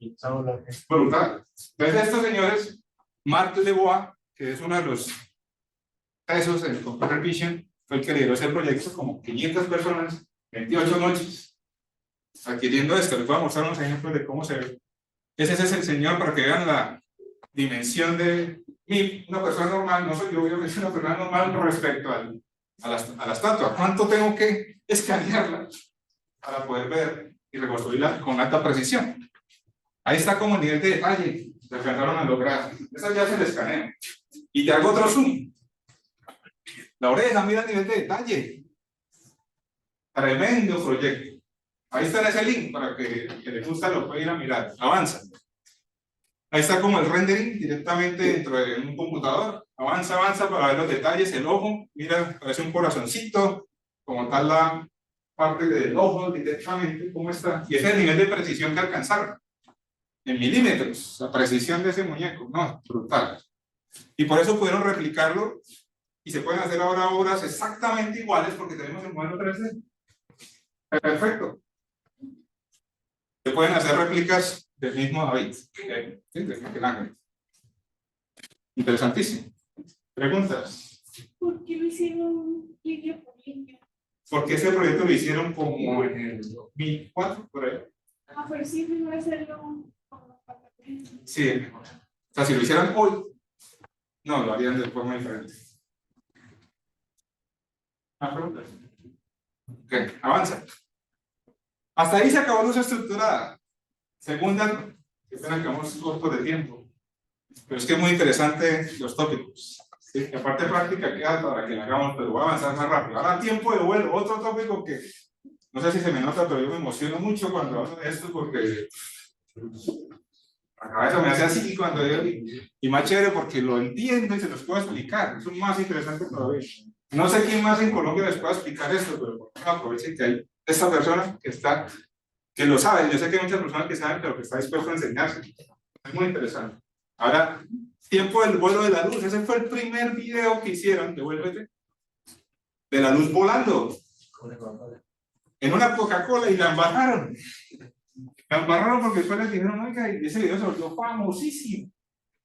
Brutal. Entonces estos señores, Marc Lebois, que es uno de los pesos del Computer Vision, fue el que lideró ese proyecto, como 500 personas, 28 noches, adquiriendo esto. Les voy a mostrar unos ejemplos de cómo se ve. Ese es el señor para que vean la dimensión de una persona normal. No soy yo, yo soy una persona normal respecto a la estatua. ¿Cuánto tengo que escanearla para poder ver y reconstruirla con alta precisión? Ahí está como el nivel de detalle que alcanzaron a lograr. Esa ya se le escanea. Y te hago otro zoom. La oreja, mira el nivel de detalle. Tremendo proyecto. Ahí está en ese link para que les gusta lo pueden ir a mirar. Avanza. Ahí está como el rendering directamente dentro de un computador. Avanza, avanza para ver los detalles. El ojo, mira, parece un corazoncito. Como tal la parte del ojo directamente, cómo está. Y ese es el nivel de precisión que alcanzaron. En milímetros, la precisión de ese muñeco. No, brutal. Y por eso pudieron replicarlo. Y se pueden hacer ahora obras exactamente iguales porque tenemos el modelo 3D. Perfecto. Se pueden hacer réplicas del mismo David. ¿Sí? De Michelangelo. Interesantísimo. ¿Preguntas?
¿Por qué lo hicieron línea por línea?
Porque ese proyecto lo hicieron como en el 2004, por ahí.
Ah, pero sí, no va a hacerlo como
Sí, es mejor. O sea, si lo hicieran hoy, no, lo harían de forma diferente. ¿Más preguntas? Ok, avanza. Hasta ahí se acabó luz estructurada. Segunda, que pena que vamos cortos de tiempo. Pero es que es muy interesante los tópicos. ¿Sí? La parte práctica queda para que la hagamos, pero voy a avanzar más rápido. Ahora, tiempo de vuelo. Otro tópico que no sé si se me nota, pero yo me emociono mucho cuando hablo de esto porque la cabeza me hace así cuando yo. Y más chévere porque lo entiendo y se los puedo explicar. Eso es más interesante todavía. No sé quién más en Colombia les pueda explicar esto, pero aprovechen que hay esta persona que lo sabe. Yo sé que hay muchas personas que saben, pero que está dispuesto a enseñarse. Es muy interesante. Ahora, tiempo del vuelo de la luz. Ese fue el primer video que hicieron, devuélvete, de la luz volando. En una Coca-Cola y la embarraron. La embarraron porque después les dijeron, oiga, y ese video se volvió famosísimo.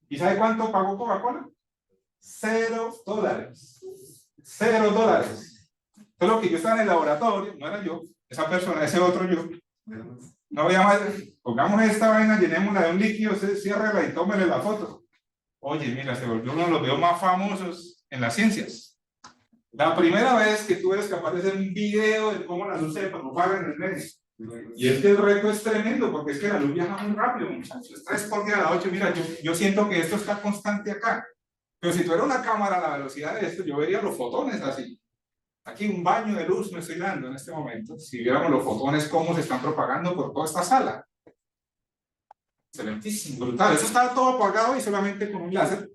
¿Y sabe cuánto pagó Coca-Cola? $0. $0. Solo que yo estaba en el laboratorio, no era yo, esa persona, ese otro yo. No había más, pongamos esta vaina, llenémosla de un líquido, ciérrela y tómele la foto. Oye, mira, se volvió uno de los videos más famosos en las ciencias. La primera vez que tú eres capaz de hacer un video de cómo la luz se propaga en el medio. Y es que el reto es tremendo, porque es que la luz viaja muy rápido, muchachos. 3 por 10 a la 8, mira, yo siento que esto está constante acá. Pero si tuviera una cámara a la velocidad de esto, yo vería los fotones así. Aquí un baño de luz me estoy dando en este momento. Si viéramos los fotones, cómo se están propagando por toda esta sala. Excelentísimo, brutal. Eso estaba todo apagado y solamente con un láser,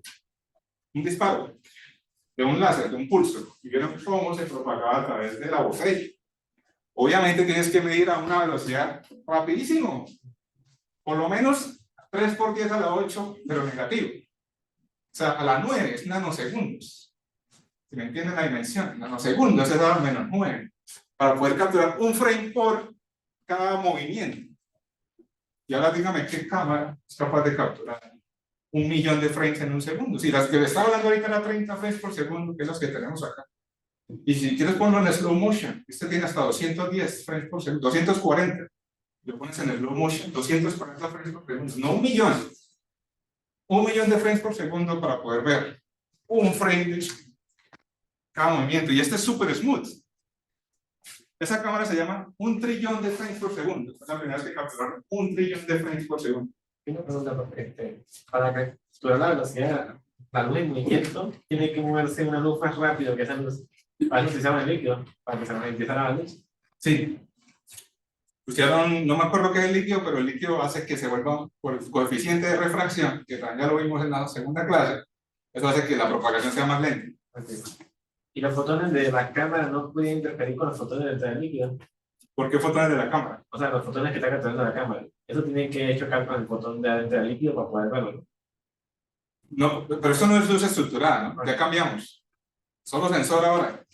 un disparo de un láser, de un pulso. Y vieron cómo se propagaba a través de la botella. Obviamente tienes que medir a una velocidad rapidísimo. Por lo menos 3 por 10 a la 8, pero negativo. O sea, a la 9 es nanosegundos. Si me entienden la dimensión, nanosegundos es a la menos 9. Para poder capturar un frame por cada movimiento. Y ahora dígame qué cámara es capaz de capturar 1.000.000 de frames en un segundo. Si las que le estaba hablando ahorita era 30 frames por segundo, que es las que tenemos acá. Y si quieres ponerlo en slow motion, este tiene hasta 210 frames por segundo, 240. Lo pones en slow motion, 240 frames por segundo, no 1.000.000. 1.000.000 de frames por segundo para poder ver un frame de cada movimiento. Y este es súper smooth. Esa cámara se llama 1.000.000.000 de frames por segundo. Es la primera vez que capturaron 1.000.000.000 de frames por segundo.
Y una pregunta, porque para capturar la velocidad, la luz en movimiento, tiene que moverse una luz más rápido que esa luz. Para eso se llama el líquido, para que se nos empiece la luz.
Sí. Pusieron, no me acuerdo qué es el líquido, pero el líquido hace que se vuelva por el coeficiente de refracción, que también ya lo vimos en la segunda clase. Eso hace que la propagación sea más lenta.
Okay. Y los fotones de la cámara no pueden interferir con los fotones del líquido.
¿Por qué fotones de la cámara?
O sea, los fotones que está capturando la cámara. Eso tiene que chocar con el fotón de adentro del líquido para poder verlo, ¿no?
No, pero eso no es luz estructurada, ¿no? Ya cambiamos. Solo sensor ahora.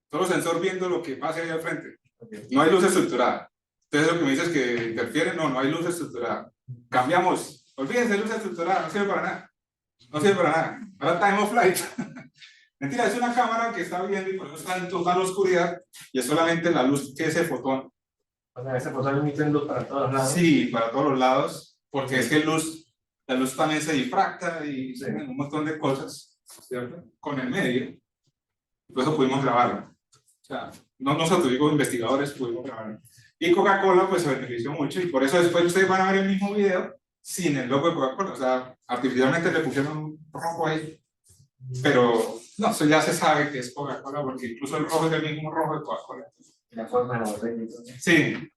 Solo sensor viendo lo que pasa ahí al frente.
Okay.
No hay luz estructurada. Entonces lo que me dices que interfiere, no, no hay luz estructurada. Cambiamos. Olvídense de luz estructurada, no sirve para nada. No sirve para nada. Ahora time of flight. Mentira, es una cámara que está viendo y por eso está en total oscuridad y es solamente la luz que ese fotón.
O sea, ese fotón emite luz para todos los lados.
Sí, para todos los lados, porque es que la luz también se difracta y
Sí.
un montón de cosas, ¿cierto? Con el medio. Por eso pudimos grabarlo. O sea, no nosotros, digo investigadores, pudimos grabarlo. Y Coca-Cola pues se benefició mucho y por eso después ustedes van a ver el mismo video sin el logo de Coca-Cola. O sea, artificialmente le pusieron un rojo ahí. Pero no, eso ya se sabe que es Coca-Cola porque incluso el rojo es el mismo rojo de Coca-Cola.
La forma de la botella y todo.
Sí.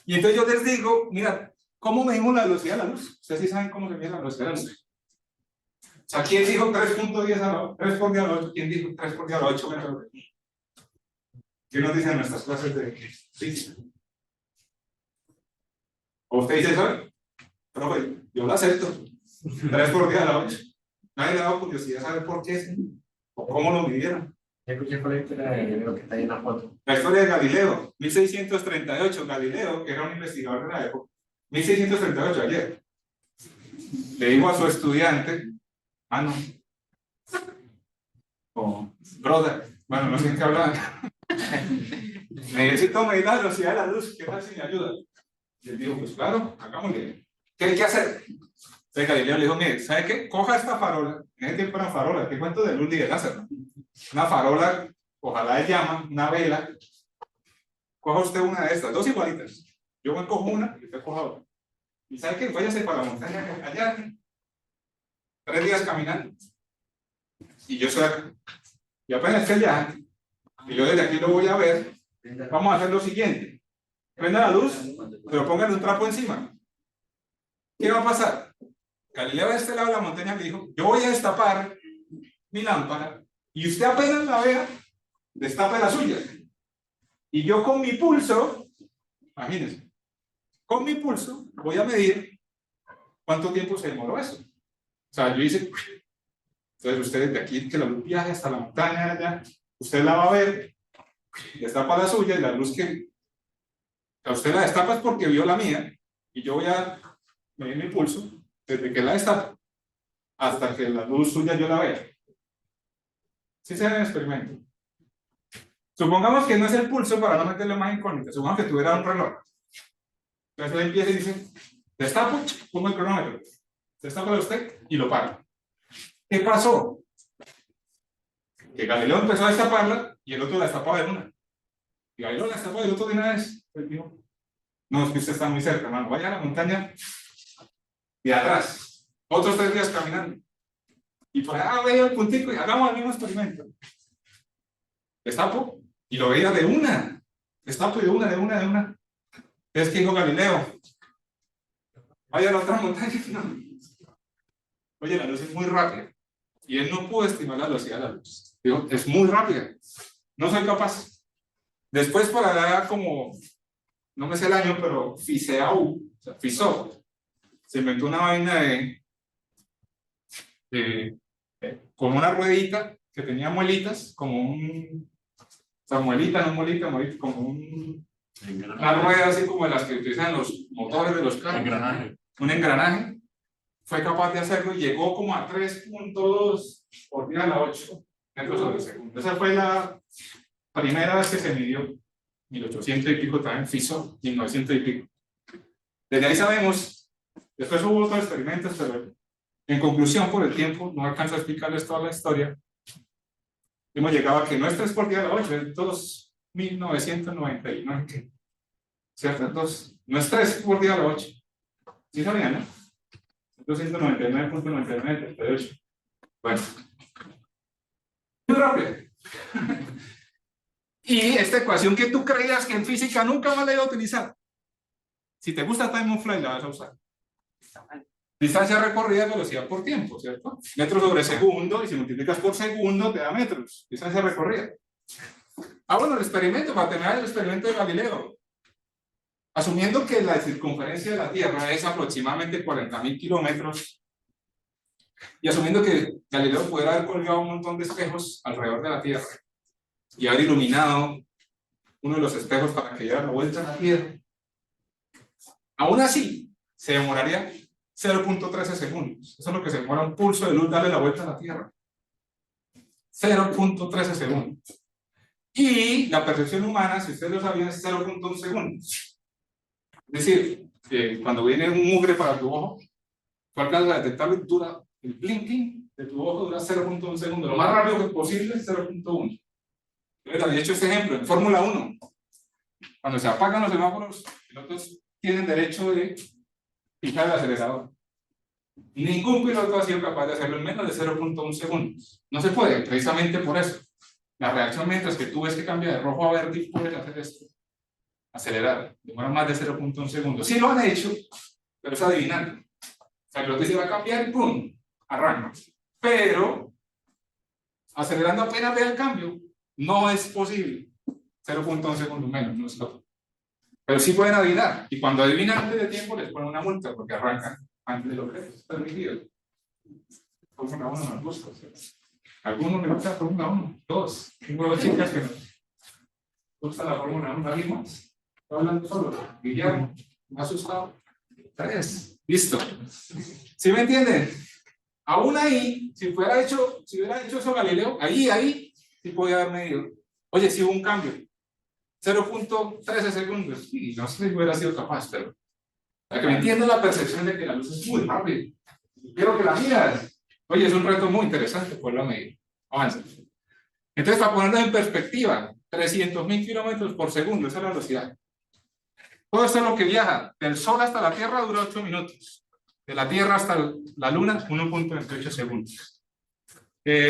Y entonces yo les digo, mira, ¿cómo medimos la velocidad de la luz? Ustedes sí saben cómo se mide la velocidad de la luz. O sea, ¿quién dijo 3.10 a la 3 por 10 a la 8? ¿Quién dijo 3 por 10 a la 8 metros? ¿Qué nos dicen nuestras clases de física? ¿O usted dice eso? Profe, yo lo acepto. 3 por 10 a la 8. Nadie le ha dado curiosidad saber por qué es, o cómo lo midieron.
Ya escuché por la historia de Galileo que está ahí en la foto.
La historia de Galileo, 1638. Galileo, que era un investigador de la época, 1638, ayer, le dijo a su estudiante, no, o brother, bueno, no sé en qué hablaban, necesito medir la velocidad de la luz, ¿qué tal si me ayuda? Y él dijo, pues claro, hagámosle. ¿Qué hay que hacer? Entonces Galileo le dijo, mire, ¿sabe qué? Coja esta farola, en ese tiempo eran farolas, ¿qué cuento de luz y de láser? ¿No? Una farola, ojalá de llama, una vela, coja usted una de estas, dos igualitas. Yo me cojo una y usted coja otra. ¿Y sabe qué? Váyase para la montaña allá, 3 días caminando. Y yo estoy acá. Y apenas esté allá, y yo desde aquí lo voy a ver, vamos a hacer lo siguiente. Prenda la luz, pero póngale un trapo encima. ¿Qué va a pasar? Galileo de este lado de la montaña me dijo, yo voy a destapar mi lámpara y usted apenas la vea, destape la suya. Y yo con mi pulso, imagínense, con mi pulso voy a medir cuánto tiempo se demoró eso. O sea, yo hice, entonces ustedes de aquí que la luz viaje hasta la montaña allá, usted la va a ver, destapa la suya y la luz que a usted la destapa es porque vio la mía y yo voy a medir mi pulso desde que la destapa hasta que la luz suya yo la vea. Sí se hace el experimento. Supongamos que no es el pulso para no meterle más incógnita. Supongamos que tuviera un reloj. Entonces él empieza y dice, destapo, pongo el cronómetro. Destapo a usted y lo paro. ¿Qué pasó? Que Galileo empezó a destaparla y el otro la destapaba de una. Y Galileo la destapaba y el otro de una vez. Él dijo, no, es que usted está muy cerca, hermano. Vaya a la montaña y atrás. Otros 3 días caminando. Y por allá veía el puntico y hagamos el mismo experimento. Destapo y lo veía de una. Destapo y de una. Es que dijo Galileo, vaya a la otra montaña. No. Oye, la luz es muy rápida. Y él no pudo estimar la velocidad de la luz. Dijo, es muy rápida. No soy capaz. Después, por allá, como, no me sé el año, pero Fizeau, o sea, Fizeau, se inventó una vaina con una ruedita que tenía muelitas, como un. O sea, muelita, como una rueda así como de las que utilizan los motores de los carros. Un engranaje. Fue capaz de hacerlo y llegó como a 3.2 por 10 a la 8 metros sobre segundo. Esa fue la primera vez que se midió, 1800 y pico también, Fizeau, 1900 y pico. Desde ahí sabemos, después hubo otros experimentos, pero en conclusión, por el tiempo, no alcanzo a explicarles toda la historia. Hemos llegado a que no es 3 por 10 a la 8, es 2 1999. ¿Cierto? Entonces, no es 3 por 10 a la 8. ¿Sí sabían, no? 299.9938. Bueno. Muy rápido. Y esta ecuación que tú creías que en física nunca más la iba a utilizar. Si te gusta time on fly, la vas a usar. Distancia recorrida, velocidad por tiempo, ¿cierto? Metros sobre segundo, y si multiplicas por segundo te da metros. Distancia recorrida. Ah, bueno, el experimento, para terminar el experimento de Galileo. Asumiendo que la circunferencia de la Tierra es aproximadamente 40.000 kilómetros, y asumiendo que Galileo pudiera haber colgado un montón de espejos alrededor de la Tierra, y haber iluminado uno de los espejos para que diera la vuelta a la Tierra, aún así, se demoraría 0.13 segundos. Eso es lo que se demora un pulso de luz darle la vuelta a la Tierra. 0.13 segundos. Y la percepción humana, si ustedes lo sabían, es 0.1 segundos. Es decir, que cuando viene un mugre para tu ojo, tú alcanzas a detectarlo y dura, el blinking de tu ojo dura 0.1 segundos. Lo más rápido que posible es 0.1. Yo les había hecho este ejemplo en Fórmula 1. Cuando se apagan los semáforos, los pilotos tienen derecho de fijar el acelerador. Ningún piloto ha sido capaz de hacerlo en menos de 0.1 segundos. No se puede, precisamente por eso. La reacción mientras que tú ves que cambia de rojo a verde y puedes hacer esto. Acelerar. Demora más de 0.1 segundos. Sí lo han hecho, pero es adivinando. O sea, el piloto dice va a cambiar y ¡pum! Arranca. Pero, acelerando apenas ve el cambio, no es posible. 0.1 segundos menos, no es lo. Pero sí pueden adivinar. Y cuando adivinan antes de tiempo les ponen una multa porque arrancan antes de lo que es permitido. Fórmula 1 nos gusta. Algunos me gusta la Fórmula 1, 2. Tengo 2 chicas que nos gusta la Fórmula 1. ¿Alguien más? Estoy hablando solo. Guillermo, ¿me ha asustado? 3. Listo. ¿Sí me entienden? Aún ahí, si hubiera hecho eso Galileo, ahí, sí podía haber medido. Oye, sí hubo un cambio. 0.13 segundos. Y no sé si hubiera sido capaz, pero para que me entienda la percepción de que la luz es muy rápida. Quiero que la miras. Oye, es un reto muy interesante poderlo medir. Avanza. Entonces, para ponerlo en perspectiva, 300.000 kilómetros por segundo, esa es la velocidad. Todo esto es lo que viaja del Sol hasta la Tierra dura 8 minutos. De la Tierra hasta la Luna, 1.28 segundos.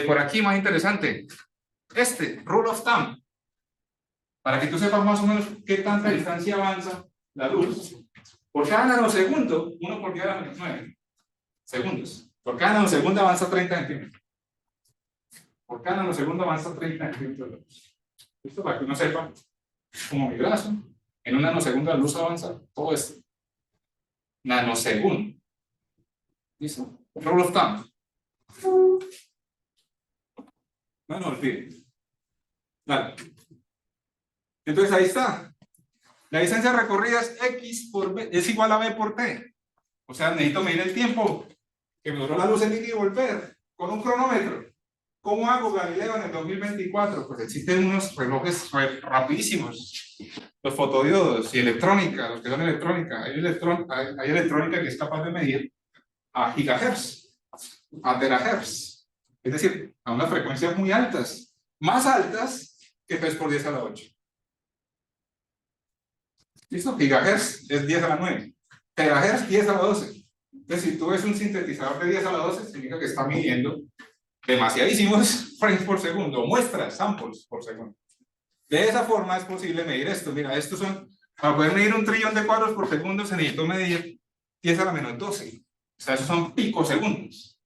Por aquí, más interesante. Rule of thumb. Para que tú sepas más o menos qué tanta distancia avanza la luz. Por cada nanosegundo, 1 por 10 a la menos 9 segundos. Por cada nanosegundo avanza 30 centímetros. Por cada nanosegundo avanza 30 centímetros. Esto para que uno sepa, como mi brazo, en un nanosegundo la luz avanza todo esto. Nanosegundo. ¿Listo? Rule of thumb. No olviden. Dale. Entonces ahí está. La distancia recorrida es X por B, es igual a B por T. O sea, necesito medir el tiempo que me duró la luz en ir y volver con un cronómetro. ¿Cómo hago Galileo en el 2024? Pues existen unos relojes rapidísimos, los fotodiodos y electrónica, los que son electrónica. Hay electrónica que es capaz de medir a gigahertz, a terahertz, es decir, a unas frecuencias muy altas, más altas que 3 por 10 a la 8. ¿Listo? Gigahertz es 10 a la 9, terahertz 10 a la 12. Entonces, si tú ves un sintetizador de 10 a la 12, significa que está midiendo demasiadísimos frames por segundo, muestras, samples por segundo. De esa forma es posible medir esto. Mira, estos son, para poder medir 1 trillón de cuadros por segundo, se necesitó medir 10 a la menos 12. O sea, esos son picosegundos.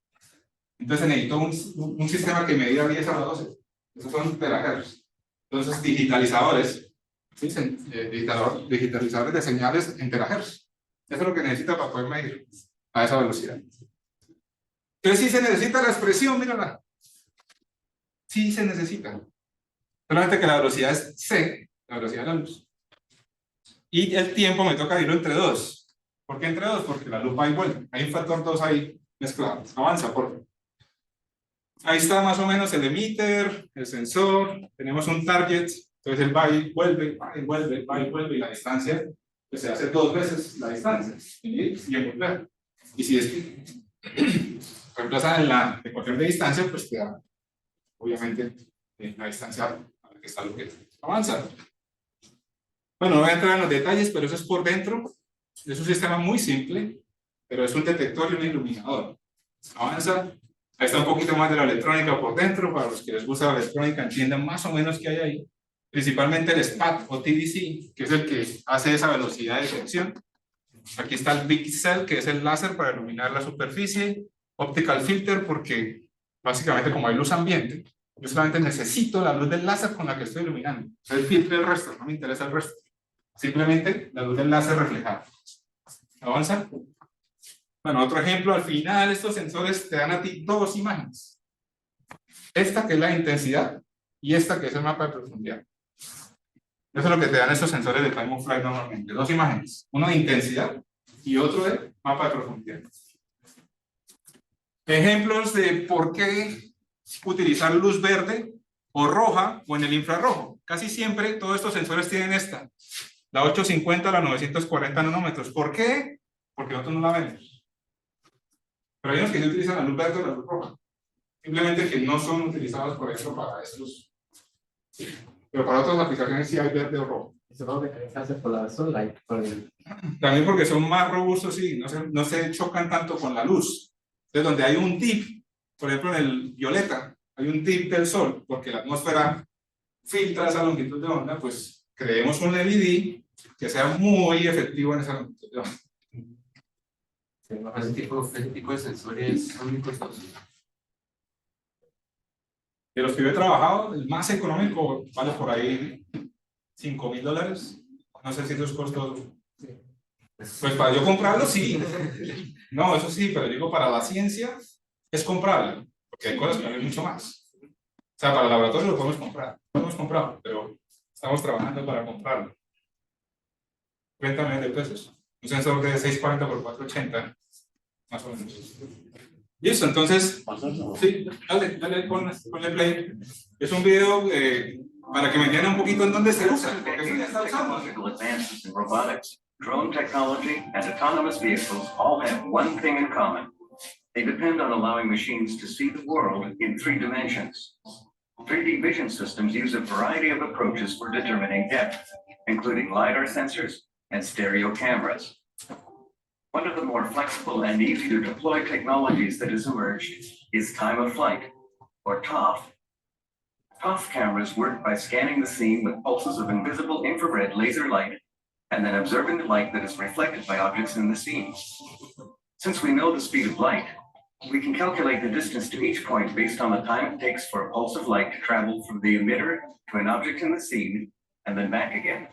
Entonces, se necesitó un sistema que medía 10 a la 12. Esos son terahertz. Entonces, digitalizadores. ¿Sí? Digitalizadores de señales en terahertz. Eso es lo que necesita para poder medir a esa velocidad. Entonces, sí se necesita la expresión, mírala. Sí se necesita. Solamente que la velocidad es c, la velocidad de la luz. Y el tiempo me toca dividirlo entre 2. ¿Por qué entre 2? Porque la luz va y vuelve. Hay un factor 2 ahí mezclado. Avanza, por favor. Ahí está más o menos el emitter, el sensor. Tenemos un target. Entonces él va y vuelve, va y vuelve, va y vuelve. Y la distancia, pues se hace 2 veces la distancia. Y envolver. Y si es reemplaza en la ecuación de distancia, pues te da, obviamente, la distancia a la que está el objeto. Avanza. Bueno, no voy a entrar en los detalles, pero eso es por dentro. Es un sistema muy simple, pero es un detector y un iluminador. Avanza. Ahí está un poquito más de la electrónica por dentro, para los que les gusta la electrónica entiendan más o menos qué hay ahí. Principalmente el SPAT o TDC, que es el que hace esa velocidad de detección. Aquí está el Big Cell, que es el láser para iluminar la superficie. Optical Filter, porque básicamente como hay luz ambiente, yo solamente necesito la luz del láser con la que estoy iluminando. El filtro el resto, no me interesa el resto. Simplemente la luz del láser reflejada. ¿Avanza? Bueno, otro ejemplo, al final estos sensores te dan a ti dos imágenes. Esta que es la intensidad y esta que es el mapa de profundidad. Eso es lo que te dan estos sensores de time of flight normalmente. Dos imágenes, uno de intensidad y otro de mapa de profundidad. Ejemplos de por qué utilizar luz verde o roja o en el infrarrojo. Casi siempre todos estos sensores tienen esta, la 850 a la 940 nanómetros. ¿Por qué? Porque nosotros no la vemos. Pero hay unos que sí utilizan la luz verde o la luz roja. Simplemente que no son utilizados, por ejemplo, para estos. Pero para otras aplicaciones sí hay verde o rojo.
Supongo que también se hace por la sunlight, por el...
También porque son más robustos y no se chocan tanto con la luz. Entonces, donde hay un dip, por ejemplo, en el violeta, hay un dip del sol, porque la atmósfera filtra esa longitud de onda, pues creemos un LED que sea muy efectivo en esa longitud de onda.
Ese tipo de sensores son muy costosos.
De los que yo he trabajado, el más económico vale por ahí $5,000. No sé si eso es costoso. Pues para yo comprarlo, sí. No, eso sí, pero digo, para la ciencia es comprable, porque hay cosas que valen mucho más. O sea, para el laboratorio lo podemos comprar. No lo hemos comprado, pero estamos trabajando para comprarlo. 30 millones de pesos. Un sensor de 640 por 480, más o menos. Listo, entonces, sí, dale, ponle play. Es un video para que me entiendan un poquito en dónde se usa, porque eso ya está usando.
Technological advances in robotics, drone technology, and autonomous vehicles all have one thing in common. They depend on allowing machines to see the world in 3 dimensions. 3D vision systems use a variety of approaches for determining depth, including LiDAR sensors and stereo cameras. One of the more flexible and easy to deploy technologies that has emerged is time of flight, or TOF. TOF cameras work by scanning the scene with pulses of invisible infrared laser light and then observing the light that is reflected by objects in the scene. Since we know the speed of light, we can calculate the distance to each point based on the time it takes for a pulse of light to travel from the emitter to an object in the scene and then back again.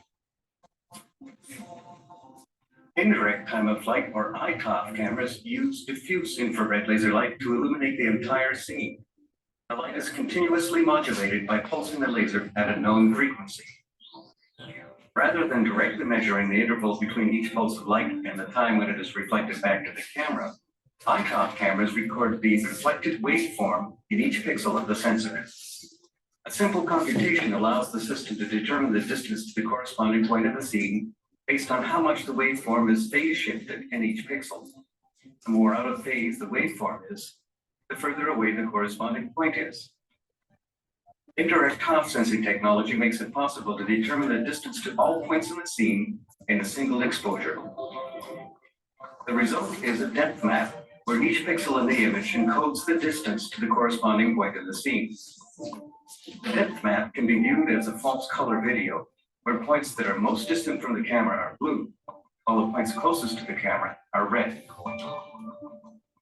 Indirect time of flight, or ITOF cameras, use diffuse infrared laser light to illuminate the entire scene. The light is continuously modulated by pulsing the laser at a known frequency. Rather than directly measuring the interval between each pulse of light and the time when it is reflected back to the camera, ITOF cameras record the reflected waveform in each pixel of the sensor. A simple computation allows the system to determine the distance to the corresponding point of the scene based on how much the waveform is phase shifted in each pixel. The more out of phase the waveform is, the further away the corresponding point is. Indirect TOF sensing technology makes it possible to determine the distance to all points in the scene in a single exposure. The result is a depth map where each pixel in the image encodes the distance to the corresponding point in the scene. The depth map can be viewed as a false color video, where points that are most distant from the camera are blue, while the points closest to the camera are red.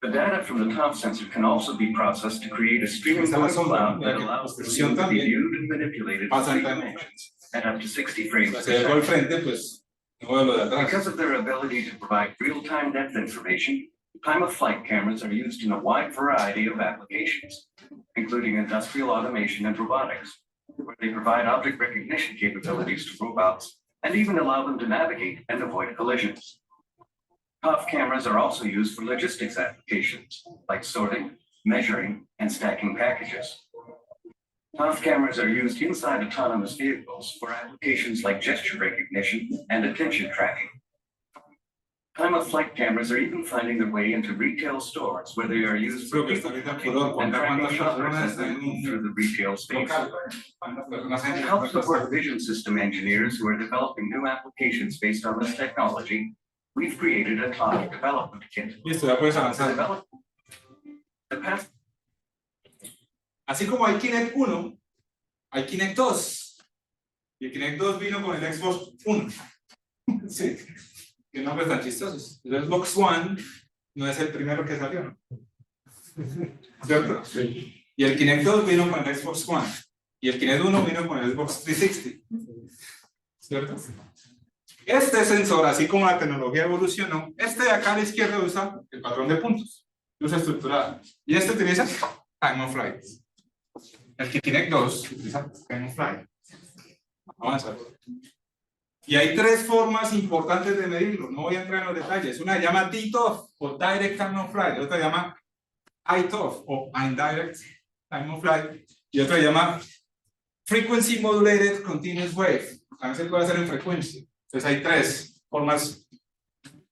The data from the TOF sensor can also be processed to create a streaming point cloud that allows the scene to be viewed and manipulated in 3 dimensions at up to 60 frames per second. Because of their ability to provide real-time depth information, time-of-flight cameras are used in a wide variety of applications, including industrial automation and robotics, where they provide object recognition capabilities to robots and even allow them to navigate and avoid collisions. TOF cameras are also used for logistics applications, like sorting, measuring, and stacking packages. TOF cameras are used inside autonomous vehicles for applications like gesture recognition and attention tracking. Time of flight cameras are even finding their way into retail stores where they are used for
Creo que está
people
ahorita
tracking
por
and
contar
tracking
cuántas
shoppers
personas
as they
están
move through the retail space.
local, cuántas personas
To
entran,
help
cuántas
support
salen.
vision system engineers who are developing new applications based on this technology, we've created a cloud development kit.
Listo, ya puedes
To
avanzar.
develop the path
Así como hay Kinect 1, hay Kinect 2. Y el Kinect 2 vino con el Xbox 1. Sí. Qué nombres tan chistosos. El Xbox One no es el primero que salió, ¿no? ¿Cierto? Sí. Y el Kinect 2 vino con el Xbox One. Y el Kinect 1 vino con el Xbox 360. ¿Cierto? Este sensor, así como la tecnología evolucionó, este de acá a la izquierda usa el patrón de puntos, usa estructurado. Y este utiliza Time of Flight. El Kinect 2 utiliza Time of Flight. Avanza. Y hay tres formas importantes de medirlo, no voy a entrar en los detalles. Una se llama DTOF o Direct Time of Flight, otra se llama ITOF o Indirect Time of Flight, y otra se llama Frequency Modulated Continuous Wave. También se puede hacer en frecuencia. Entonces hay tres formas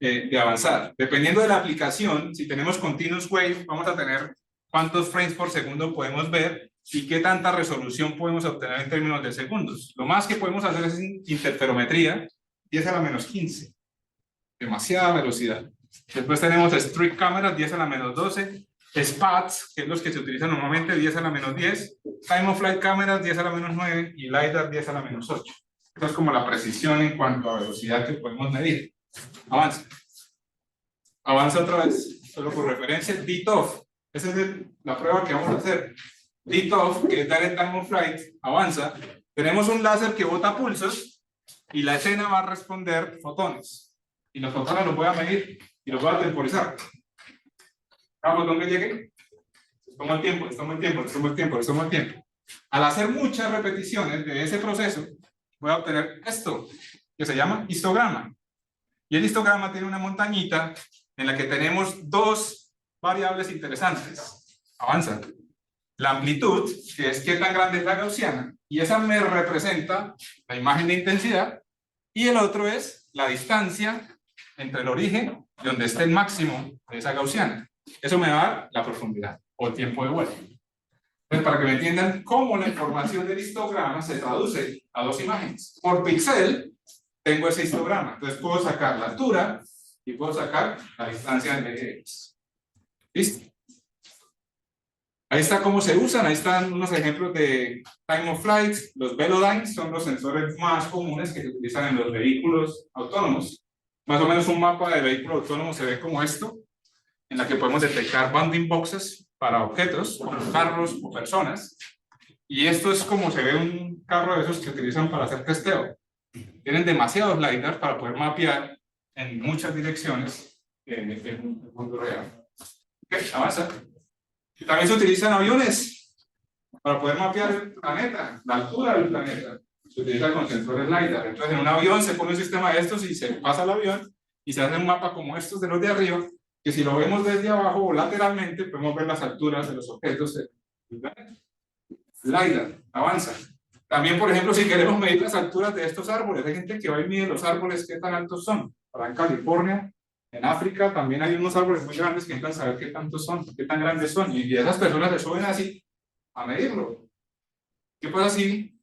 de avanzar. Dependiendo de la aplicación, si tenemos Continuous Wave, vamos a tener cuántos frames por segundo podemos ver y qué tanta resolución podemos obtener en términos de segundos. Lo más que podemos hacer es interferometría, 10 a la menos 15. Demasiada velocidad. Después tenemos Streak Cameras, 10 a la menos 12. SPADs, que es los que se utilizan normalmente, 10 a la menos 10. Time of Flight Cameras, 10 a la menos 9. Y LiDAR, 10 a la menos 8. Esta es como la precisión en cuanto a velocidad que podemos medir. Avanza. Avanza otra vez, solo por referencia. DTOF. Esa es la prueba que vamos a hacer. DTOF, que es Direct Time of Flight, avanza. Tenemos un láser que bota pulsos y la escena va a responder fotones. Y los fotones los voy a medir y los voy a temporizar. Cada fotón que llegue, les tomo el tiempo, les tomo el tiempo, les tomo el tiempo, les tomo el tiempo. Al hacer muchas repeticiones de ese proceso, voy a obtener esto, que se llama histograma. Y el histograma tiene una montañita en la que tenemos dos variables interesantes. Avanza. La amplitud, que es qué tan grande es la gaussiana, y esa me representa la imagen de intensidad, y el otro es la distancia entre el origen y donde esté el máximo de esa gaussiana. Eso me va a dar la profundidad o el tiempo de vuelo. Entonces, para que me entiendan cómo la información del histograma se traduce a dos imágenes. Por píxel tengo ese histograma, entonces puedo sacar la altura y puedo sacar la distancia del eje X. ¿Listo? Ahí está cómo se usan, ahí están unos ejemplos de Time of Flight. Los Velodyne son los sensores más comunes que se utilizan en los vehículos autónomos. Más o menos un mapa de vehículo autónomo se ve como esto, en la que podemos detectar bounding boxes para objetos, como carros o personas. Y esto es como se ve un carro de esos que utilizan para hacer testeo. Tienen demasiados LiDAR para poder mapear en muchas direcciones en el mundo real. Ok, avanza. Y también se utilizan aviones para poder mapear el planeta, la altura del planeta. Se utiliza con sensores LiDAR. Entonces, en un avión se pone un sistema de estos y se pasa al avión y se hace un mapa como estos de los de arriba, que si lo vemos desde abajo o lateralmente, podemos ver las alturas de los objetos del planeta. LiDAR, avanza. También, por ejemplo, si queremos medir las alturas de estos árboles, hay gente que va y mide los árboles, qué tan altos son. Para en California, en África, también hay unos árboles muy grandes que intentan saber qué tantos son, qué tan grandes son. Y esas personas se suben así a medirlo. ¿Qué pasa si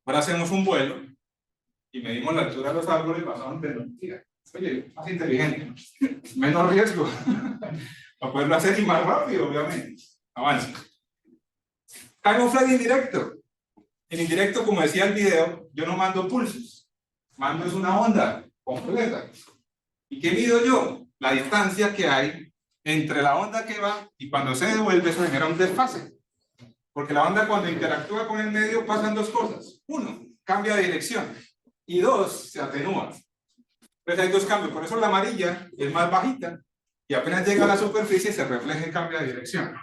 ahora hacemos un vuelo y medimos la altura de los árboles basado en tecnología? Oye, más inteligente, menos riesgo, para poderlo hacer y más rápido, obviamente. Avanza. Time of Flight indirecto. En indirecto, como decía el video, yo no mando pulsos, mando es una onda completa. ¿Y qué mido yo? La distancia que hay entre la onda que va y cuando se devuelve, eso genera un desfase. Porque la onda cuando interactúa con el medio pasan dos cosas. Uno, cambia de dirección. Y dos, se atenúa. Entonces hay dos cambios. Por eso la amarilla es más bajita y apenas llega a la superficie se refleja y cambia de dirección.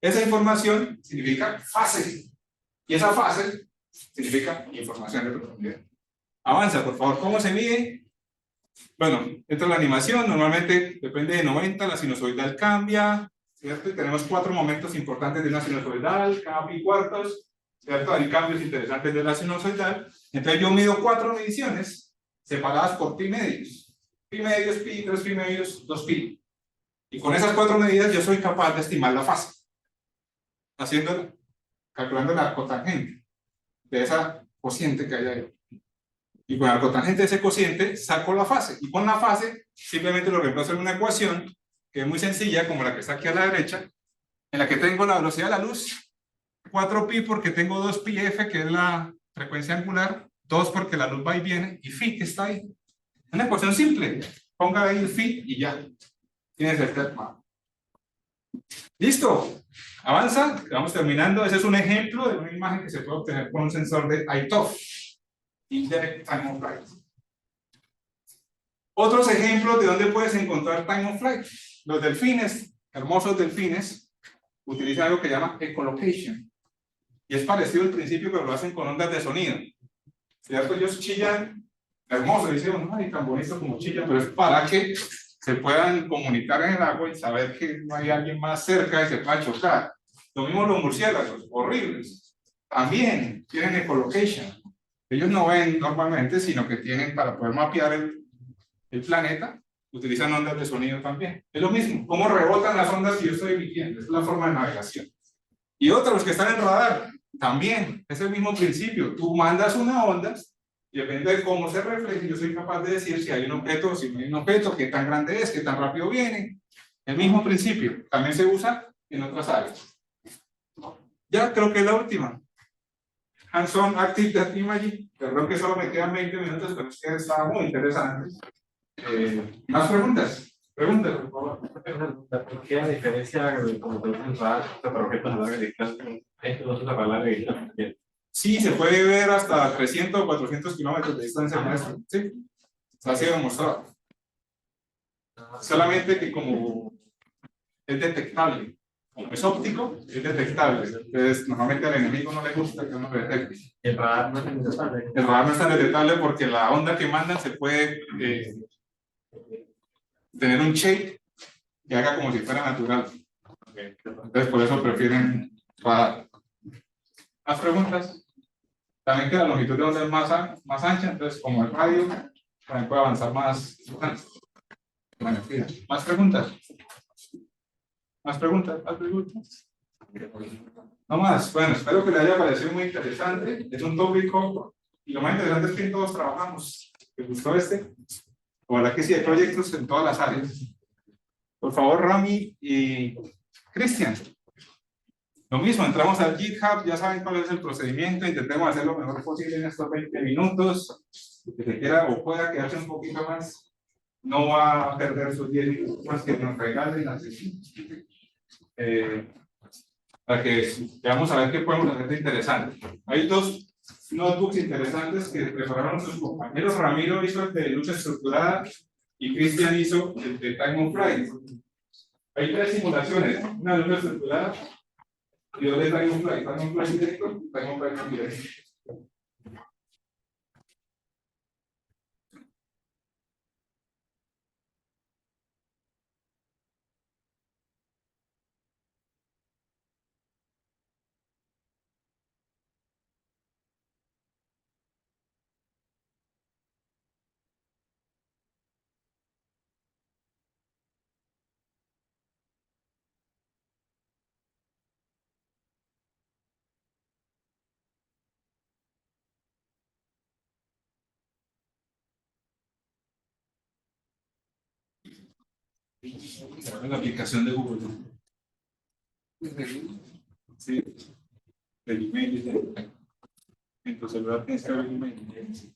Esa información significa fase. Y esa fase significa información de profundidad. Avanza, por favor. ¿Cómo se mide? Bueno, dentro de la animación, normalmente depende de 90, la sinusoidal cambia, ¿cierto? Y tenemos 4 momentos importantes de una sinusoidal, cada pi cuartos, ¿cierto? Hay cambios interesantes de la sinusoidal. Entonces yo mido 4 mediciones separadas por pi medios. pi medios, pi, 3 pi medios, 2 pi. Y con esas 4 medidas yo soy capaz de estimar la fase, calculando la cotangente de esa cociente que hay ahí. Y con la cotangente de ese cociente saco la fase. Y con la fase simplemente lo reemplazo en una ecuación que es muy sencilla, como la que está aquí a la derecha, en la que tengo la velocidad de la luz, 4pi porque tengo 2pi f, que es la frecuencia angular, 2 porque la luz va y viene, y phi que está ahí. Una ecuación simple. Ponga ahí el phi y ya. Tienes el tema. ¿Listo? Avanza, vamos terminando. Ese es un ejemplo de una imagen que se puede obtener con un sensor de ITOF. Indirect Time of Flight. Otros ejemplos de dónde puedes encontrar Time of Flight. Los delfines, hermosos delfines, utilizan algo que llama echolocation. Y es parecido al principio, pero lo hacen con ondas de sonido. ¿Cierto? Ellos chillan, hermoso, dicen, ay, tan bonito como chillan, pero es para que se puedan comunicar en el agua y saber que no hay alguien más cerca y se pueda chocar. Lo mismo los murciélagos, horribles. También tienen echolocation. Ellos no ven normalmente, sino que tienen, para poder mapear el planeta, utilizan ondas de sonido también. Es lo mismo, cómo rebotan las ondas si yo estoy emitiendo, es la forma de navegación. Y otros que están en radar, también, es el mismo principio. Tú mandas una onda, y depende de cómo se refleje, yo soy capaz de decir si hay un objeto, si no hay un objeto, qué tan grande es, qué tan rápido viene. El mismo principio, también se usa en otras áreas. Ya creo que es la última. Hands-on Active Data Imaging. Perdón que solo me quedan 20 minutos, pero es que está muy interesante. ¿Más preguntas? Preguntas, por favor.
¿Por qué a diferencia de como te dicen para objetos a larga distancia, esto no se usa para larga distancia?
Sí, se puede ver hasta 300 o 400 kilómetros de distancia maestra. Sí, ha sido demostrado. Solamente que como es detectable, como es óptico, es detectable. Entonces, normalmente al enemigo no le gusta que uno lo detecte.
El radar no es detectable.
El radar no es tan detectable porque la onda que mandan se puede tener un shape que haga como si fuera natural. Entonces, por eso prefieren radar. ¿Más preguntas? También que la longitud de onda es más ancha, entonces como el radio también puede avanzar más. Bueno, mira, ¿más preguntas? ¿Más preguntas? ¿Más preguntas? No más. Bueno, espero que les haya parecido muy interesante. Es un tópico y lo más interesante es que todos trabajamos. ¿Les gustó este? Ojalá que sí, hay proyectos en todas las áreas. Por favor, Rami y Cristian. Lo mismo, entramos al GitHub, ya saben cuál es el procedimiento, intentemos hacer lo mejor posible en estos 20 minutos. El que se quiera o pueda quedarse un poquito más, no va a perder sus 10 minutos más que nos regalen la sesión. Para que veamos a ver qué podemos hacer de interesante. Hay dos notebooks interesantes que prepararon sus compañeros. Ramiro hizo el de lucha estructurada y Cristian hizo el de Time of Flight. Hay 3 simulaciones, una de lucha estructurada y dos de Time of Flight directo, Time of Flight indirecto. La aplicación de Google. Sí. El email. En tu celular tienes que ver el email.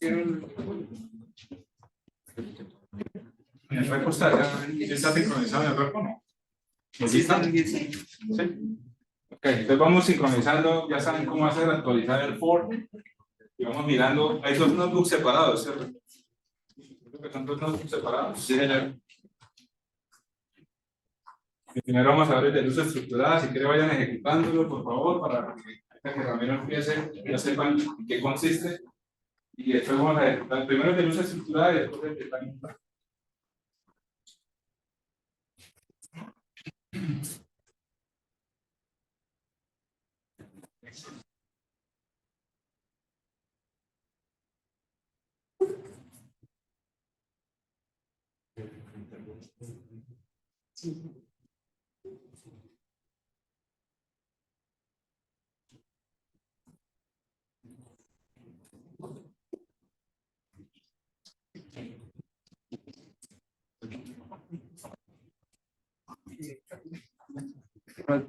¿En el repo está? ¿Ya está sincronizado en el repo o no? ¿Sí está? Sí. Ok, entonces vamos sincronizando, ya saben cómo hacer, actualizar el form. Y vamos mirando, hay 2 notebooks separados, ¿cierto? Creo que son 2 notebooks separados. Sí, señor. Primero vamos a ver el de luz estructurada, si quieren vayan ejecutándolo, por favor, para que para que también lo empiecen, que no sepan en qué consiste. Y después vamos a ver, primero de luz estructurada y después de plan.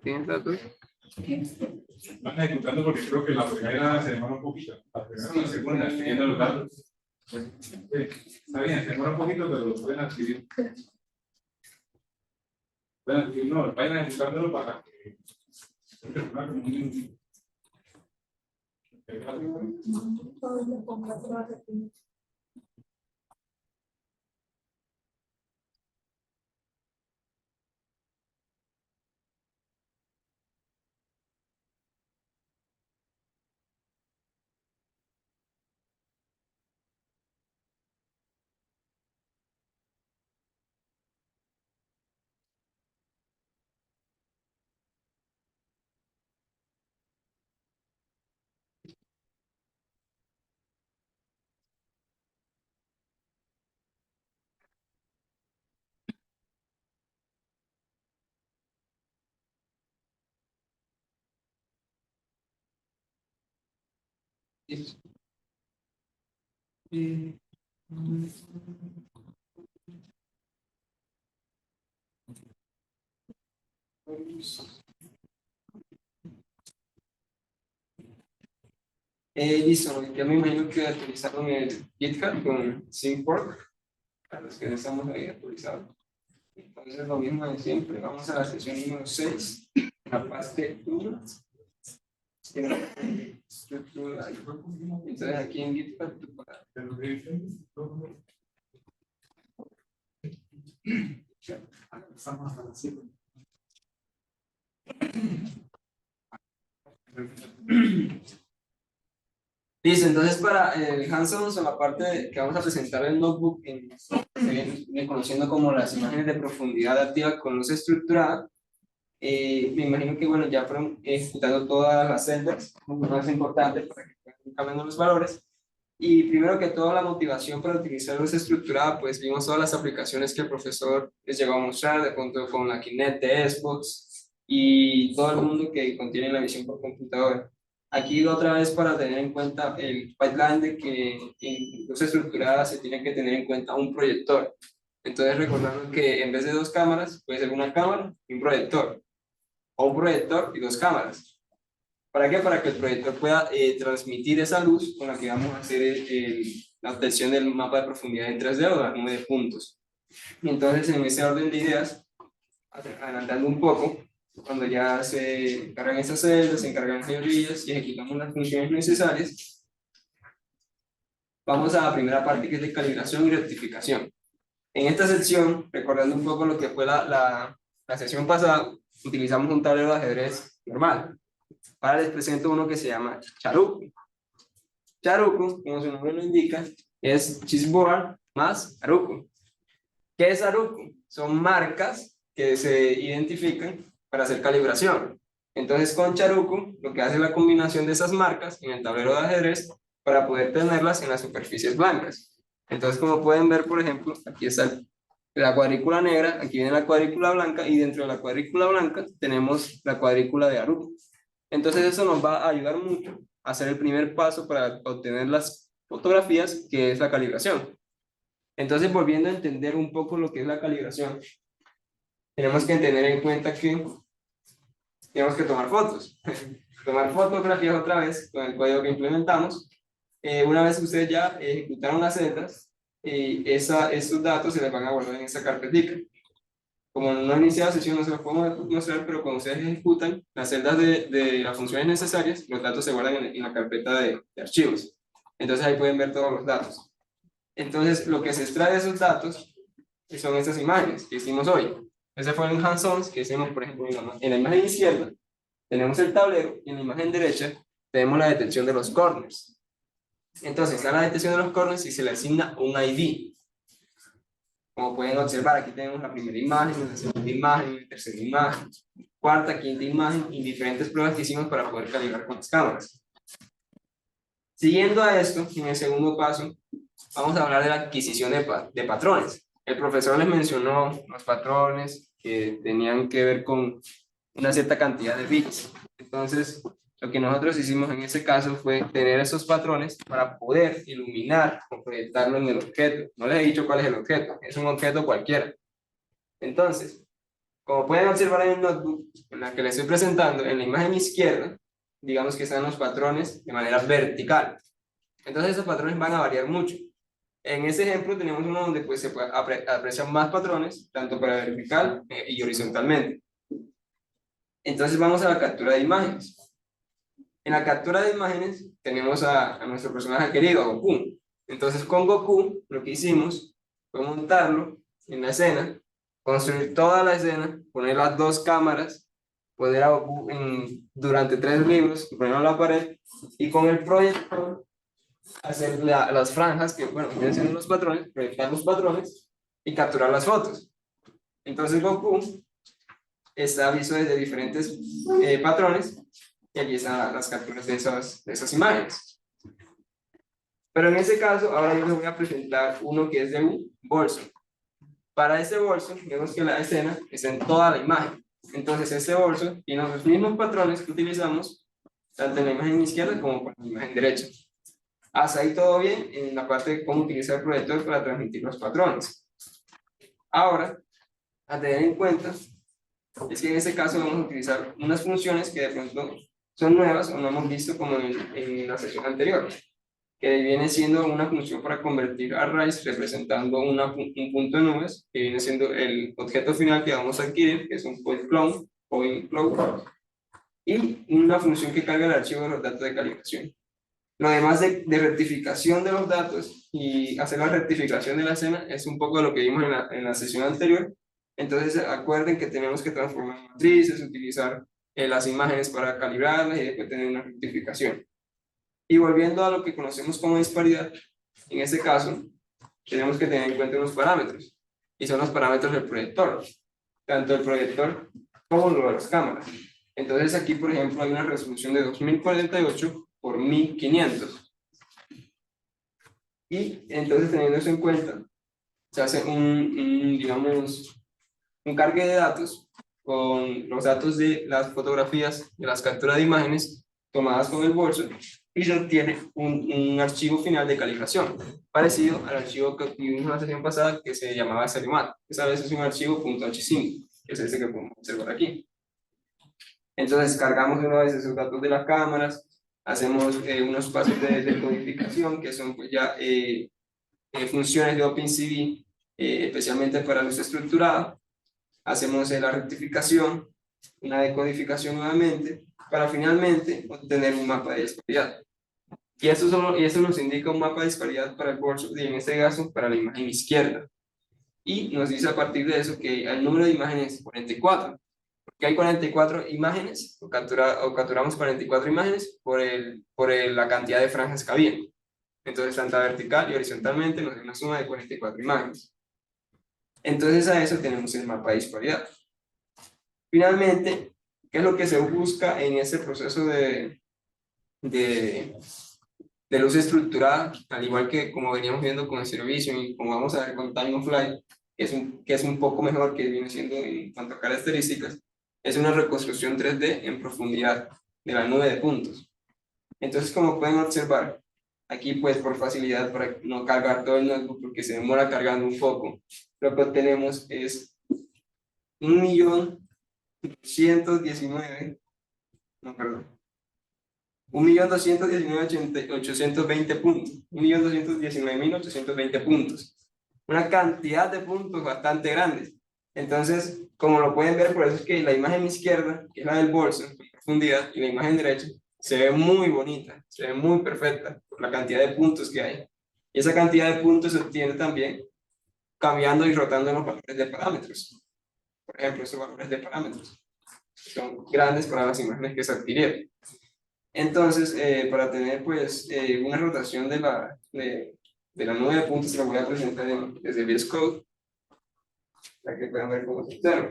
¿Tienes datos?
Van ejecutando porque creo que la primera se demora un poquito. La primera y la segunda, siguiendo los datos. Sí, está bien, se demora un poquito, pero lo pueden adquirir. Pueden adquirir, no, vayan ejecutándolo para que.
Listo, ya me imagino que actualizaron el GitHub con SyncWork, para los que no estamos ahí actualizados. Entonces, lo mismo de siempre, vamos a la sesión número 6, la parte 1. Entonces, aquí en GitHub, para listo, entonces para el hands-on, o la parte que vamos a presentar el notebook, se viene conociendo como las imágenes de profundidad activa con luz estructurada. Me imagino que bueno, ya fueron ejecutando todas las celdas, lo más importante para que vayan cambiando los valores. Y primero que todo, la motivación para utilizar luz estructurada, pues vimos todas las aplicaciones que el profesor les llegó a mostrar, de pronto con la Kinect de Xbox y todo el mundo que contiene la visión por computadora. Aquí otra vez para tener en cuenta el pipeline de que en luz estructurada se tiene que tener en cuenta un proyector. Entonces recordando que en vez de 2 cámaras, puede ser una cámara y un proyector. O un proyector y 2 cámaras. ¿Para qué? Para que el proyector pueda transmitir esa luz con la que vamos a hacer la obtención del mapa de profundidad en 3D o la nube de puntos. Y entonces en ese orden de ideas, adelantando un poco, cuando ya se encargan esas celdas, se encargan las librerías y ejecutamos las funciones necesarias, vamos a la primera parte, que es de calibración y rectificación. En esta sección, recordando un poco lo que fue la sesión pasada, utilizamos un tablero de ajedrez normal. Ahora les presento uno que se llama Charuco. Charuco, como su nombre lo indica, es chessboard más Aruco. ¿Qué es Aruco? Son marcas que se identifican para hacer calibración. Entonces con Charuco lo que hace es la combinación de esas marcas en el tablero de ajedrez para poder tenerlas en las superficies blancas. Entonces, como pueden ver, por ejemplo, aquí está la cuadrícula negra, aquí viene la cuadrícula blanca y dentro de la cuadrícula blanca tenemos la cuadrícula de Aruco. Entonces eso nos va a ayudar mucho a hacer el primer paso para obtener las fotografías, que es la calibración. Entonces, volviendo a entender un poco lo que es la calibración, tenemos que tener en cuenta que tenemos que tomar fotos. Tomar fotografías otra vez con el código que implementamos. Una vez que ustedes ya ejecutaron las celdas, esos datos se les van a guardar en esa carpetica. Como no he iniciado sesión, no se los podemos mostrar, pero cuando ustedes ejecutan las celdas de las funciones necesarias, los datos se guardan en la carpeta de archivos. Entonces ahí pueden ver todos los datos. Entonces lo que se extrae de esos datos son estas imágenes que hicimos hoy. Ese fue el hands-on que hicimos, por ejemplo, en la imagen izquierda. tenemos el tablero y en la imagen derecha tenemos la detección de los corners. Entonces, a la detección de los corners y se le asigna un ID. Como pueden observar, aquí tenemos la primera imagen, la segunda imagen, la tercera imagen, cuarta, quinta imagen y diferentes pruebas que hicimos para poder calibrar con las cámaras. Siguiendo a esto, en el segundo paso, vamos a hablar de la adquisición de patrones. El profesor les mencionó los patrones que tenían que ver con una cierta cantidad de bits. Entonces, lo que nosotros hicimos en ese caso fue tener esos patrones para poder iluminar o proyectarlo en el objeto. No les he dicho cuál es el objeto, es un objeto cualquiera. Entonces, como pueden observar en el notebook, en la que les estoy presentando, en la imagen izquierda, digamos que están los patrones de manera vertical. Entonces, esos patrones van a variar mucho. En ese ejemplo tenemos uno donde pues, se aprecian más patrones, tanto para vertical y horizontalmente. Entonces vamos a la captura de imágenes. En la captura de imágenes tenemos a nuestro personaje querido, a Goku. Entonces con Goku lo que hicimos fue montarlo en la escena, construir toda la escena, poner las dos cámaras, poner a Goku durante 3 libros, ponerlo en la pared y con el proyector hacer las franjas, que bueno, vienen siendo los patrones, proyectar los patrones y capturar las fotos. Entonces Goku está visto desde diferentes patrones y allí están las capturas de esas imágenes. Pero en ese caso, ahora yo les voy a presentar uno que es de un bolso. Para este bolso, vemos que la escena está en toda la imagen. Entonces este bolso tiene los mismos patrones que utilizamos tanto en la imagen izquierda como en la imagen derecha. Hasta ahí todo bien en la parte de cómo utilizar el proyector para transmitir los patrones. Ahora, a tener en cuenta es que en este caso vamos a utilizar unas funciones que de pronto son nuevas o no hemos visto como en la sesión anterior, que viene siendo una función para convertir arrays representando un punto de nubes, que viene siendo el objeto final que vamos a adquirir, que es un point clone, y una función que carga el archivo de los datos de calibración. Lo demás de rectificación de los datos y hacer la rectificación de la escena es un poco de lo que vimos en la sesión anterior. Entonces acuerden que tenemos que transformar matrices, utilizar las imágenes para calibrarlas y después tener una rectificación. Y volviendo a lo que conocemos como disparidad, en este caso tenemos que tener en cuenta unos parámetros, y son los parámetros del proyector, tanto el proyector como lo de las cámaras. Entonces aquí, por ejemplo, hay una resolución de 2048 por 1500. Y entonces, teniendo eso en cuenta, se hace digamos, un cargue de datos con los datos de las fotografías, de las capturas de imágenes tomadas con el bolso, y se obtiene un archivo final de calibración, parecido al archivo que vimos en la sesión pasada que se llamaba SerioMat. Esa vez es un archivo .h5, que es ese que podemos observar aquí. Entonces cargamos una vez esos datos de las cámaras, hacemos unos pasos de codificación que son pues ya funciones de OpenCV, especialmente para luz estructurada. Hacemos la rectificación, una decodificación nuevamente, para finalmente obtener un mapa de disparidad. Y eso nos indica un mapa de disparidad para el bolso, y en este caso para la imagen izquierda. Y nos dice a partir de eso que el número de imágenes es 44. Que hay 44 imágenes, o capturamos 44 imágenes por la cantidad de franjas que había. Entonces, tanto vertical y horizontalmente nos da una suma de 44 imágenes. Entonces, a eso tenemos el mapa de disparidad. Finalmente, ¿qué es lo que se busca en ese proceso de luz estructurada? Al igual que como veníamos viendo con el Zero Vision y como vamos a ver con Time of Flight, que es un poco mejor, que viene siendo en cuanto a características, es una reconstrucción 3D en profundidad de la nube de puntos. Entonces, como pueden observar, aquí pues por facilidad para no cargar todo el notebook porque se demora cargando un poco, lo que obtenemos es 1.219.820 puntos, 1.219.820 puntos, una cantidad de puntos bastante grandes. Entonces, como lo pueden ver, por eso es que la imagen izquierda, que es la del bolso, en profundidad, y la imagen derecha, se ve muy bonita, se ve muy perfecta, por la cantidad de puntos que hay. Y esa cantidad de puntos se obtiene también cambiando y rotando los valores de parámetros. Por ejemplo, esos valores de parámetros. son grandes para las imágenes que se adquirieron. Entonces, para tener pues una rotación de la nube de puntos, la voy a presentar desde VS Code, para que puedan ver cómo se observa.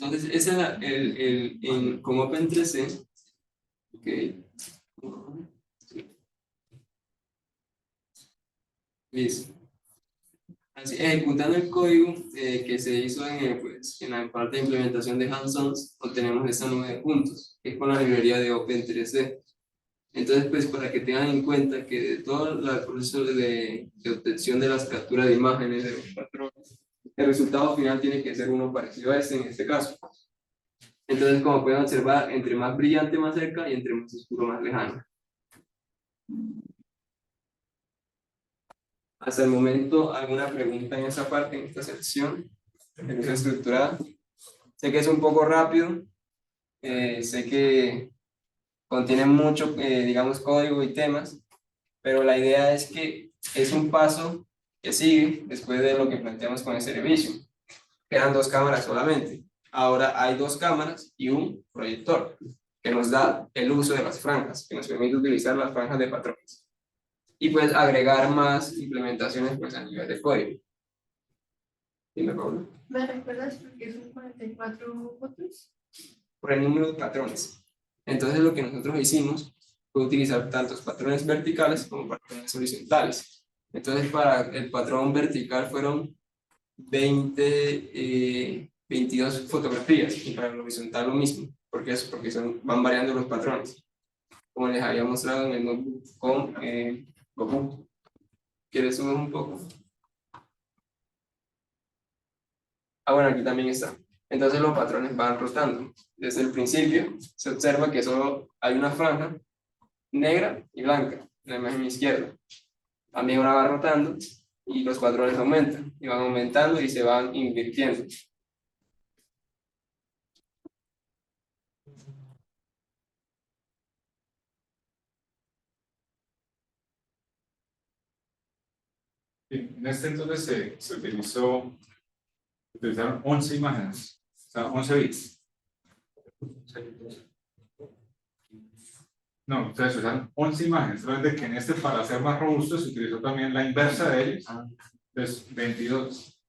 Entonces, ese es con Open3C, ok. Listo. Así, ejecutando el código que se hizo en la parte de implementación de Hands-ons, obtenemos esa nube de puntos, que es con la librería de Open3C. Entonces, pues para que tengan en cuenta que de todo el proceso de obtención de las capturas de imágenes de los patrones, el resultado final tiene que ser uno parecido a este en este caso. Entonces, como pueden observar, entre más brillante más cerca y entre más oscuro más lejano. Hasta el momento, ¿alguna pregunta en esa parte, en esta sección? En esa estructurada. Sé que es un poco rápido, sé que contiene mucho, digamos, código y temas, pero la idea es que es un paso que sigue después de lo que planteamos con el servicio. Eran 2 cámaras solamente. Ahora hay 2 cámaras y un proyector, que nos da el uso de las franjas, que nos permite utilizar las franjas de patrones. Y pues agregar más implementaciones pues, a nivel de código. Dime, Pablo.
¿Me recuerdas por qué son 44 fotos?
Por el número de patrones. Entonces lo que nosotros hicimos fue utilizar tantos patrones verticales como patrones horizontales. Entonces para el patrón vertical fueron 22 fotografías y para el horizontal lo mismo. ¿Por qué eso? Porque van variando los patrones. Como les había mostrado en el notebook con Goku. ¿Quieres subir un poco? Ah, bueno, aquí también está. Entonces los patrones van rotando. Desde el principio se observa que solo hay una franja negra y blanca en la imagen izquierda. También ahora va rotando y los patrones aumentan y van aumentando y se van invirtiendo.
En este entonces se utilizaron 11 imágenes, o sea, 11 bits. No, entonces se usaron 11 imágenes, solamente que en este, para ser más robusto, se utilizó también la inversa de ellos, entonces 22.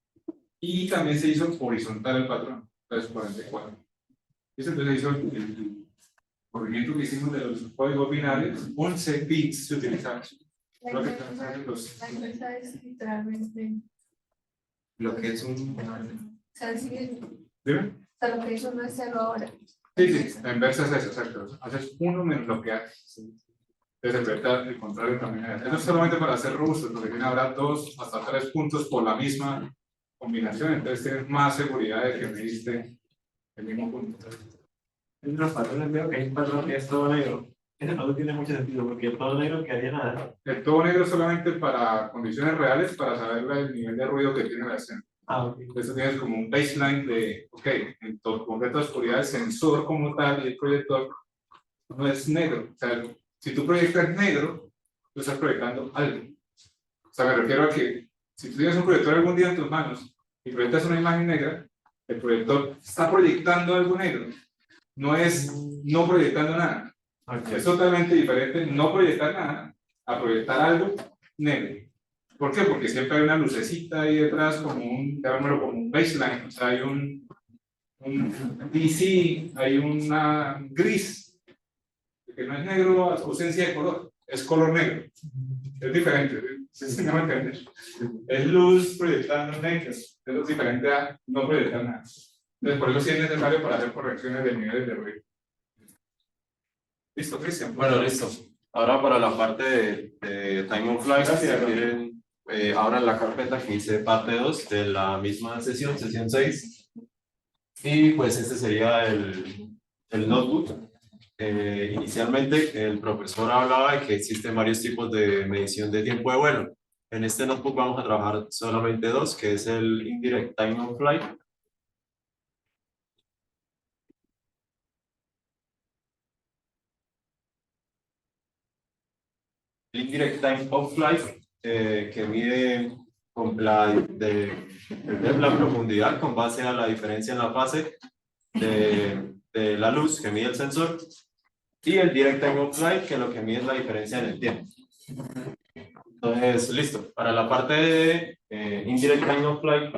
Y también se hizo horizontal el patrón, entonces 44. Y entonces hizo el movimiento que hicimos de los códigos binarios, 11 bits se utilizaron.
La inversa es literalmente.
Lo que es un...
O sea, sí,
¿Dime?
o sea, lo que hizo no es cero ahora.
Sí, la inversa es eso, exacto. Haces 1 menos lo que haces. Entonces, el contrario también es. Eso es solamente para hacer robusto, porque tiene habrá 2 hasta 3 puntos por la misma combinación, entonces tienes más seguridad de que me diste el mismo punto.
En los patrones veo que hay un patrón que es todo negro. Eso no tiene mucho sentido, porque el todo negro quedaría nada.
El todo negro es solamente para condiciones reales, para saber el nivel de ruido que tiene la escena.
Ah, ok.
Entonces tienes como un baseline de, ok, en completa oscuridad el sensor como tal y el proyector no es negro. O sea, si tú proyectas negro, tú estás proyectando algo. O sea, me refiero a que si tú tienes un proyector algún día en tus manos y proyectas una imagen negra, el proyector está proyectando algo negro. No es no proyectando nada.
Okay.
Es totalmente diferente no proyectar nada a proyectar algo negro. ¿Por qué? Porque siempre hay una lucecita ahí detrás, como llamémoslo como un baseline, o sea, hay un DC, hay una gris, que no es negro, ausencia de color, es color negro. Es diferente, ¿sí me entiendes? Es luz proyectando negro, eso es diferente a no proyectar nada. Entonces, por eso sí es necesario para hacer correcciones de niveles de ruido. ¿Listo, Cristian?
Bueno, listo. Ahora para la parte de Time on Flight, si quieren, abran la carpeta que dice parte 2 de la misma sesión 6. Y pues este sería el notebook. Inicialmente el profesor hablaba de que existen varios tipos de medición de tiempo de vuelo. En este notebook vamos a trabajar solamente dos, que es el Indirect Time on Flight. El Indirect Time of Flight, que mide con la profundidad con base a la diferencia en la fase de la luz que mide el sensor, y el Direct Time of Flight, que lo que mide es la diferencia en el tiempo. Entonces, listo. Para la parte de Indirect Time of Flight,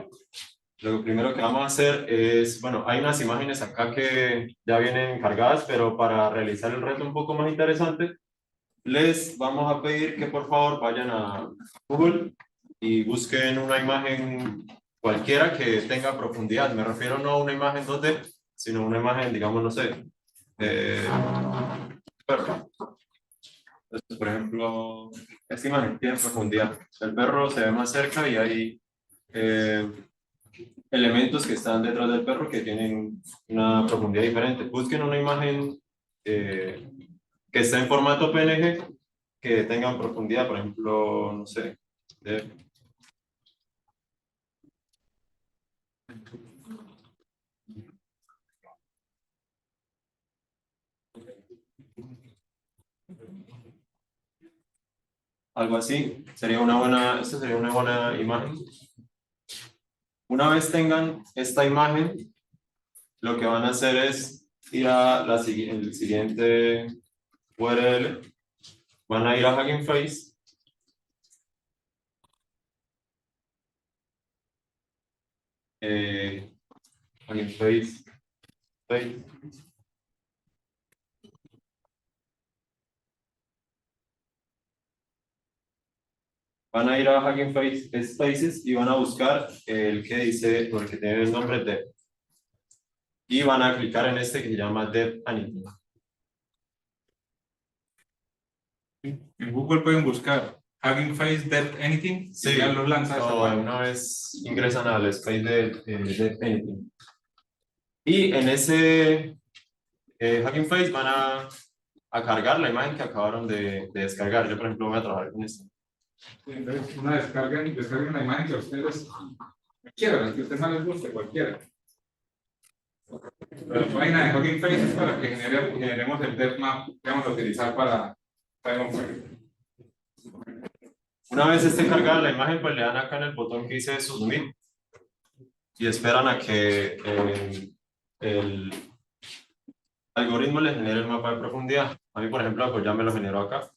lo primero que vamos a hacer es, bueno, hay unas imágenes acá que ya vienen cargadas, pero para realizar el reto un poco más interesante, les vamos a pedir que por favor vayan a Google y busquen una imagen cualquiera que tenga profundidad. Me refiero no a una imagen 2D, sino una imagen, digamos, no sé, perro. Entonces, por ejemplo, esta imagen tiene profundidad. El perro se ve más cerca y hay elementos que están detrás del perro que tienen una profundidad diferente. Busquen una imagen que esté en formato PNG que tengan profundidad, por ejemplo, no sé, algo así, esta sería una buena imagen. Una vez tengan esta imagen, lo que van a hacer es ir a el siguiente URL, van a ir a Hugging Face, Hugging Face, van a ir a Hugging Face Spaces y van a buscar el que dice, o el que tiene el nombre de, y van a clicar en este que se llama Dev Anything.
En Google pueden buscar Hugging Face Dev Anything,
Sí,
y ya los lanza esa página.
una vez ingresan al space de Dev Anything. Y en ese Hugging Face van a cargar la imagen que acabaron de descargar. Yo, por ejemplo, voy a trabajar con esto.
Entonces, una descarguen la imagen que ustedes quieran, la que a ustedes más les guste, cualquiera. La página de Hugging Face es para que generemos el depth map que vamos a utilizar para Time on Flight.
Una vez esté cargada la imagen, pues le dan acá en el botón que dice Submit y esperan a que el algoritmo les genere el mapa de profundidad. A mí, por ejemplo, pues ya me lo generó acá.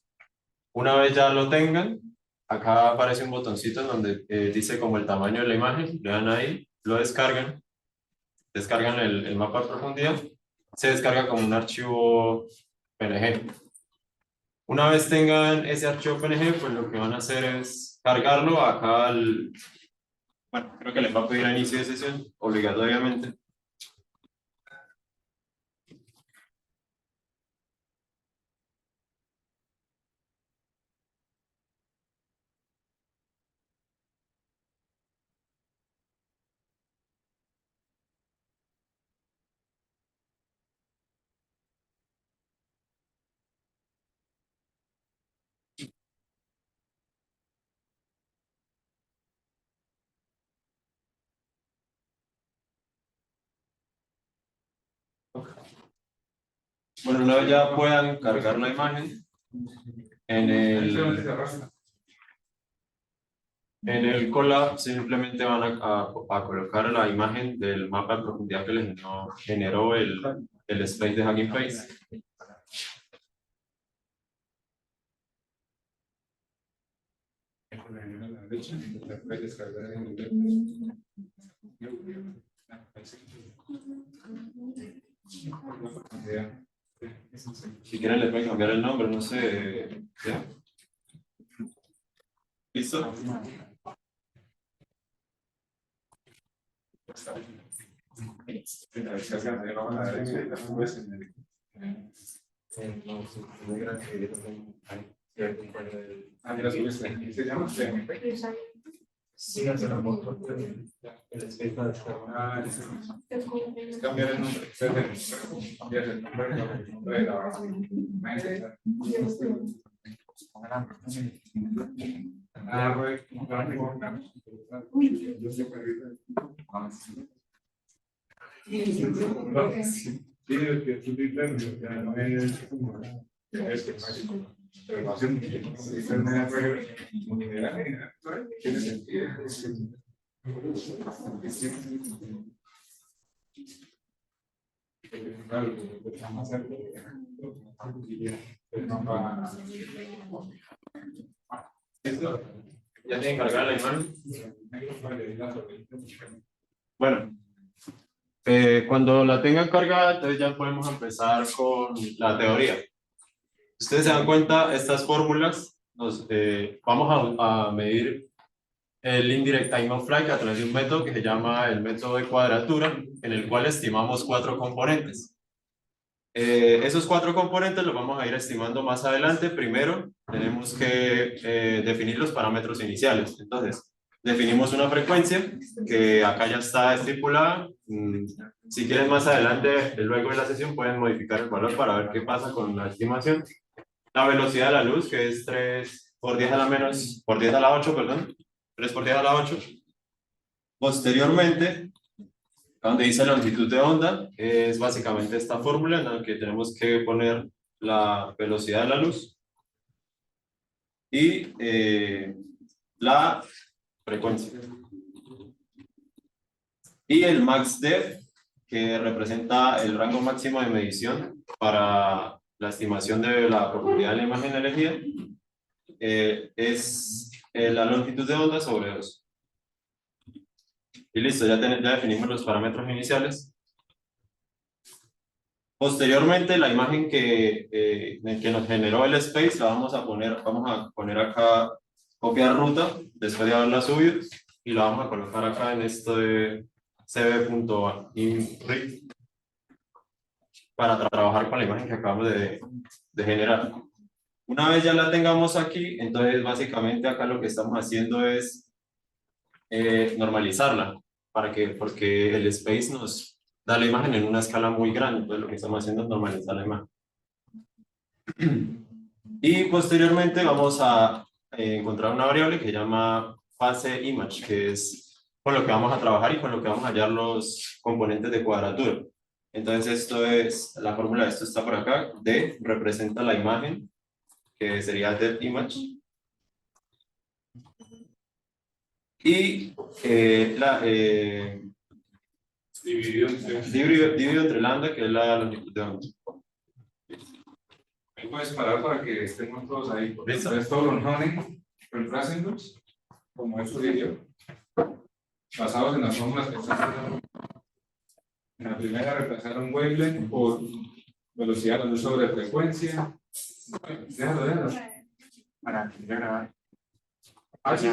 Una vez ya lo tengan, acá aparece un botoncito en donde dice como el tamaño de la imagen, le dan ahí, lo descargan el mapa de profundidad, se descarga como un archivo PNG. Una vez tengan ese archivo PNG, pues lo que van a hacer es cargarlo acá al... Bueno, creo que les va a pedir a inicio de sesión, obligatoriamente. Bueno, una vez ya puedan cargar la imagen, en el Colab simplemente van a colocar la imagen del mapa de profundidad que les generó el space de Hugging Face. Si quieren les pueden cambiar el nombre, no sé. ¿Ya? ¿Listo?
Sí, hacer la moto. El space para
Es cambiar el nombre. Cambiar el nombre de la tiene sentido.
¿Ya tienen cargada la imagen? Bueno, cuando la tengan cargada, entonces ya podemos empezar con la teoría. Ustedes se dan cuenta, estas fórmulas, vamos a medir el indirect time of flight a través de un método que se llama el método de cuadratura, en el cual estimamos 4 componentes. Esos 4 componentes los vamos a ir estimando más adelante. Primero, tenemos que definir los parámetros iniciales. Entonces, definimos una frecuencia que acá ya está estipulada. Si quieren más adelante, luego de la sesión, pueden modificar el valor para ver qué pasa con la estimación. La velocidad de la luz, que es 3 por 10 a la 8, perdón. 3 por 10 a la 8. Posteriormente, donde dice longitud de onda, es básicamente esta fórmula en la que tenemos que poner la velocidad de la luz y la frecuencia. Y el max depth, que representa el rango máximo de medición para la estimación de la profundidad de la imagen elegida, es la longitud de onda sobre 2. Y listo, ya definimos los parámetros iniciales. Posteriormente, la imagen que nos generó el space la vamos a poner acá, copiar ruta, después de haberla subido, y la vamos a colocar acá en esto de cb.inrit para trabajar con la imagen que acabamos de generar. Una vez ya la tengamos aquí, entonces básicamente acá lo que estamos haciendo es normalizarla, porque el space nos da la imagen en una escala muy grande, entonces lo que estamos haciendo es normalizar la imagen. Y posteriormente vamos a encontrar una variable que se llama phase image, que es con lo que vamos a trabajar y con lo que vamos a hallar los componentes de cuadratura. Entonces esto es, la fórmula de esto está por acá, D representa la imagen, que sería depth image. Y dividido entre lambda, que es la longitud de onda.
Ahí puedes parar para que estemos todos ahí.
¿Listo?
Entonces, todos los nones reemplazándolos, como eso diría, basados en las fórmulas que están. En la primera, reemplazar un wavelength por velocidad de la luz sobre frecuencia. Déjalo. Para que ya grabar. Ah, sí.